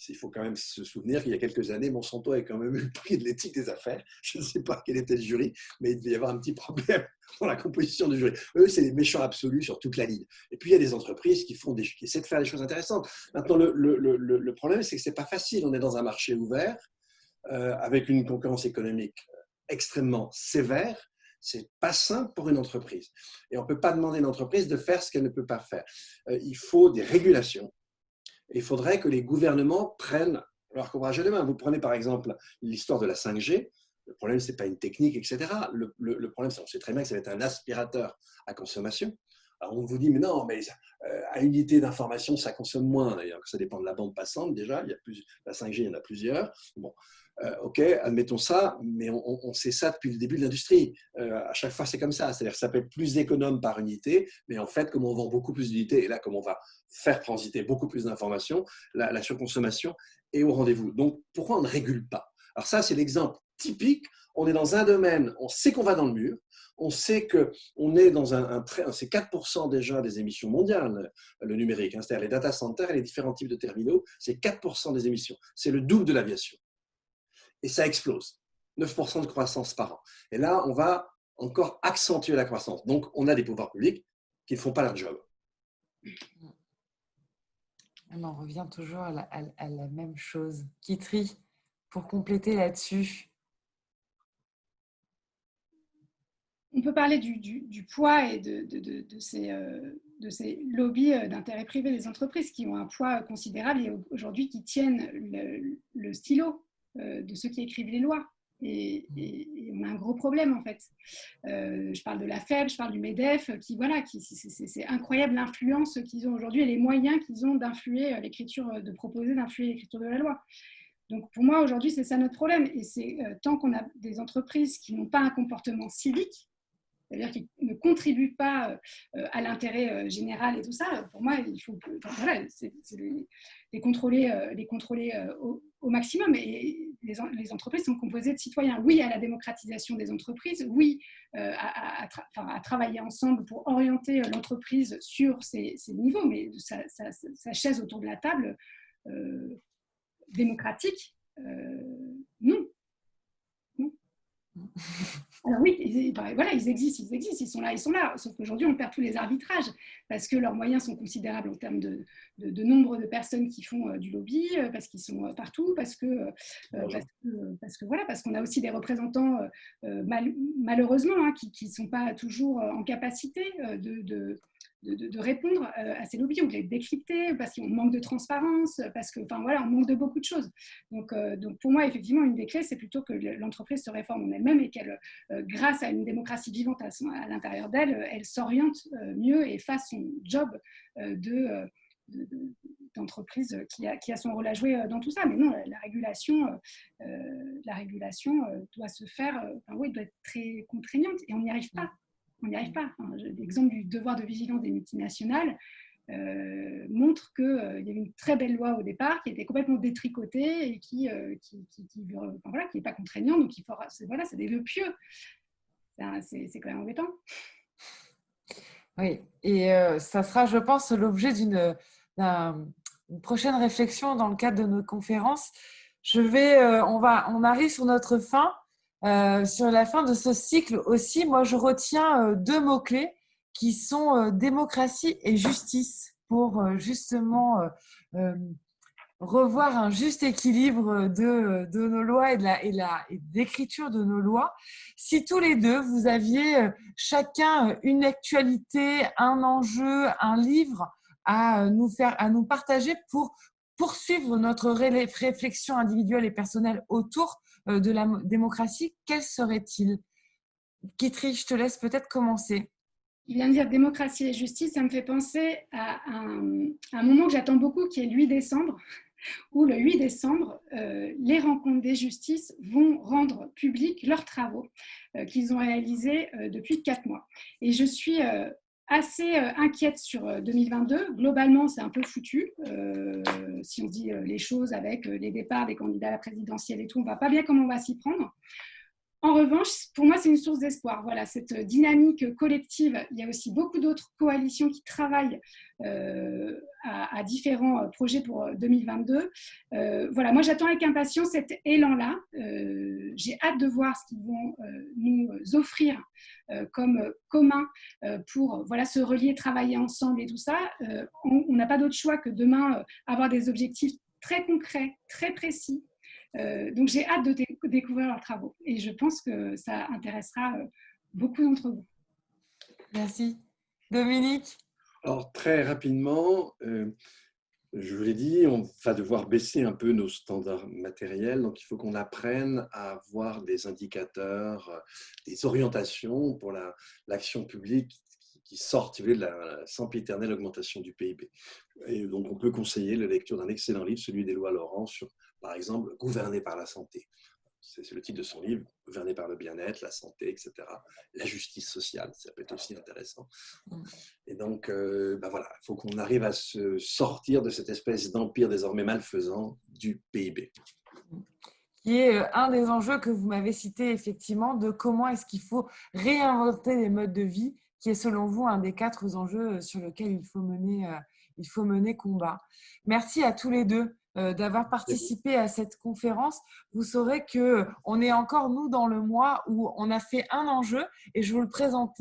il faut quand même se souvenir qu'il y a quelques années, Monsanto a quand même eu le prix de l'éthique des affaires. Je ne sais pas quel était le jury, mais il devait y avoir un petit problème dans la composition du jury. Eux, c'est des méchants absolus sur toute la ligne. Et puis, il y a des entreprises qui essaient de faire des choses intéressantes. Maintenant, le problème, c'est que ce n'est pas facile. On est dans un marché ouvert, avec une concurrence économique extrêmement sévère. C'est pas simple pour une entreprise. Et on ne peut pas demander à une entreprise de faire ce qu'elle ne peut pas faire. Il faut des régulations. Il faudrait que les gouvernements prennent leur courage à deux mains. Vous prenez par exemple l'histoire de la 5G. Le problème, ce n'est pas une technique, etc. Le problème, on sait très bien que ça va être un aspirateur à consommation. Alors on vous dit, mais non, mais à unité d'information, ça consomme moins. D'ailleurs, ça dépend de la bande passante déjà. La 5G, il y en a plusieurs. Bon, ok, admettons ça, mais on sait ça depuis le début de l'industrie. À chaque fois, c'est comme ça. C'est-à-dire que ça peut être plus économe par unité, mais en fait, comme on vend beaucoup plus d'unités, et là, comme on va faire transiter beaucoup plus d'informations, la surconsommation est au rendez-vous. Donc, pourquoi on ne régule pas? Alors ça, c'est l'exemple typique. On est dans un domaine, on sait qu'on va dans le mur, on sait qu'on est dans c'est 4% déjà des émissions mondiales, le numérique, hein, c'est-à-dire les data centers et les différents types de terminaux, c'est 4% des émissions. C'est le double de l'aviation. Et ça explose. 9% de croissance par an. Et là, on va encore accentuer la croissance. Donc, on a des pouvoirs publics qui ne font pas leur job. On en revient toujours à la même chose. Kitri, pour compléter là-dessus. On peut parler du poids et de ces lobbies d'intérêt privé des entreprises qui ont un poids considérable et aujourd'hui qui tiennent le stylo de ceux qui écrivent les lois. Et on a un gros problème en fait. Je parle de la FEB, je parle du MEDEF, c'est incroyable l'influence qu'ils ont aujourd'hui et les moyens qu'ils ont d'influer l'écriture, de proposer d'influer l'écriture de la loi. Donc pour moi aujourd'hui c'est ça notre problème et c'est tant qu'on a des entreprises qui n'ont pas un comportement civique, c'est-à-dire qui ne contribuent pas à l'intérêt général et tout ça, pour moi, il faut voilà, c'est les contrôler, au maximum. Et les entreprises sont composées de citoyens. Oui à la démocratisation des entreprises, oui à travailler ensemble pour orienter l'entreprise sur ces niveaux, mais sa chaise autour de la table démocratique, non. Alors oui, voilà, ils existent, ils sont là. Sauf qu'aujourd'hui, on perd tous les arbitrages parce que leurs moyens sont considérables en termes de nombre de personnes qui font du lobby, parce qu'ils sont partout, parce qu'on a aussi des représentants, malheureusement, hein, qui ne sont pas toujours en capacité de répondre à ces lobbies ou de les décrypter, parce qu'on manque de transparence, parce qu'on manque de beaucoup de choses. Donc pour moi, effectivement, une des clés, c'est plutôt que l'entreprise se réforme en elle-même et qu'elle, grâce à une démocratie vivante à l'intérieur d'elle, elle s'oriente mieux et fasse son job d'entreprise qui a son rôle à jouer dans tout ça. Mais non, la régulation doit se faire, doit être très contraignante et on n'y arrive pas. On n'y arrive pas. L'exemple du devoir de vigilance des multinationales montre qu'il y avait une très belle loi au départ qui était complètement détricotée et qui n'est pas contraignante. Donc, c'est des vœux pieux. C'est quand même embêtant. Oui, et ça sera, je pense, l'objet d'une prochaine réflexion dans le cadre de nos conférences. On arrive sur notre fin. Sur la fin de ce cycle aussi, moi, je retiens 2 mots-clés qui sont démocratie et justice pour justement revoir un juste équilibre de nos lois et d'écriture de nos lois. Si tous les deux, vous aviez chacun une actualité, un enjeu, un livre à nous partager pour poursuivre notre réflexion individuelle et personnelle autour de la démocratie, quel serait-il? Kitri, je te laisse peut-être commencer. Il vient de dire démocratie et justice, ça me fait penser à un moment que j'attends beaucoup, qui est le 8 décembre, où le 8 décembre, les rencontres des justices vont rendre publics leurs travaux qu'ils ont réalisés depuis 4 mois. Et je suis assez inquiète sur 2022. Globalement, c'est un peu foutu. Si on dit les choses avec les départs des candidats à la présidentielle et tout, on ne va pas bien comment on va s'y prendre. En revanche, pour moi, c'est une source d'espoir. Voilà, cette dynamique collective. Il y a aussi beaucoup d'autres coalitions qui travaillent à différents projets pour 2022. Voilà, moi, j'attends avec impatience cet élan-là. J'ai hâte de voir ce qu'ils vont nous offrir comme commun pour se relier, travailler ensemble et tout ça. On n'a pas d'autre choix que demain avoir des objectifs très concrets, très précis. Donc, j'ai hâte de découvrir leurs travaux et je pense que ça intéressera beaucoup d'entre vous. Merci. Dominique? Alors, très rapidement, je vous l'ai dit, on va devoir baisser un peu nos standards matériels. Donc, il faut qu'on apprenne à avoir des indicateurs, des orientations pour l'action publique qui sortent de la sempiternelle augmentation du PIB. Et donc, on peut conseiller la lecture d'un excellent livre, celui d'Éloi Laurent, sur, par exemple, Gouverner par la santé. C'est le titre de son livre, Gouverner par le bien-être, la santé, etc. La justice sociale, ça peut être aussi intéressant. Et donc, voilà, il faut qu'on arrive à se sortir de cette espèce d'empire désormais malfaisant du PIB. Qui est un des enjeux que vous m'avez cité, effectivement, de comment est-ce qu'il faut réinventer les modes de vie, qui est selon vous un des 4 enjeux sur lesquels il faut mener combat. Merci à tous les deux d'avoir participé à cette conférence. Vous saurez qu'on est encore, nous, dans le mois où on a fait un enjeu et je vous le présente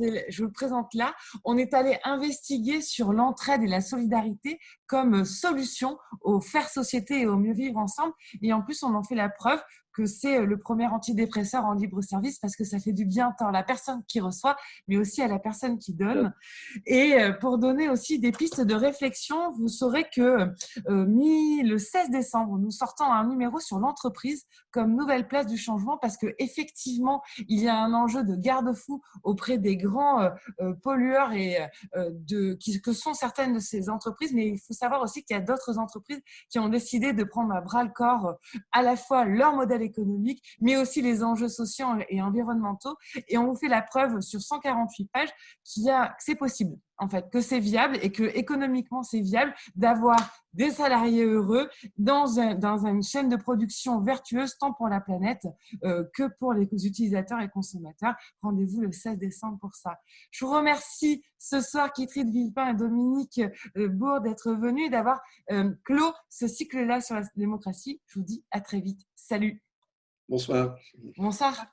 là. On est allé investiguer sur l'entraide et la solidarité comme solution au faire société et au mieux vivre ensemble. Et en plus, on en fait la preuve que c'est le premier antidépresseur en libre service parce que ça fait du bien tant à la personne qui reçoit, mais aussi à la personne qui donne. Et pour donner aussi des pistes de réflexion, vous saurez que le 16 décembre, nous sortons un numéro sur l'entreprise comme nouvelle place du changement parce qu'effectivement, il y a un enjeu de garde-fou auprès des grands pollueurs que sont certaines de ces entreprises, mais il faut savoir aussi qu'il y a d'autres entreprises qui ont décidé de prendre à bras le corps à la fois leur modèle économiques, mais aussi les enjeux sociaux et environnementaux. Et on vous fait la preuve sur 148 pages que c'est possible, en fait, que c'est viable et que économiquement, c'est viable d'avoir des salariés heureux dans une chaîne de production vertueuse, tant pour la planète que pour les utilisateurs et consommateurs. Rendez-vous le 16 décembre pour ça. Je vous remercie ce soir, Kitry de Villepin et Dominique Bourg, d'être venus et d'avoir clos ce cycle-là sur la démocratie. Je vous dis à très vite. Salut. Bonsoir. Bonsoir.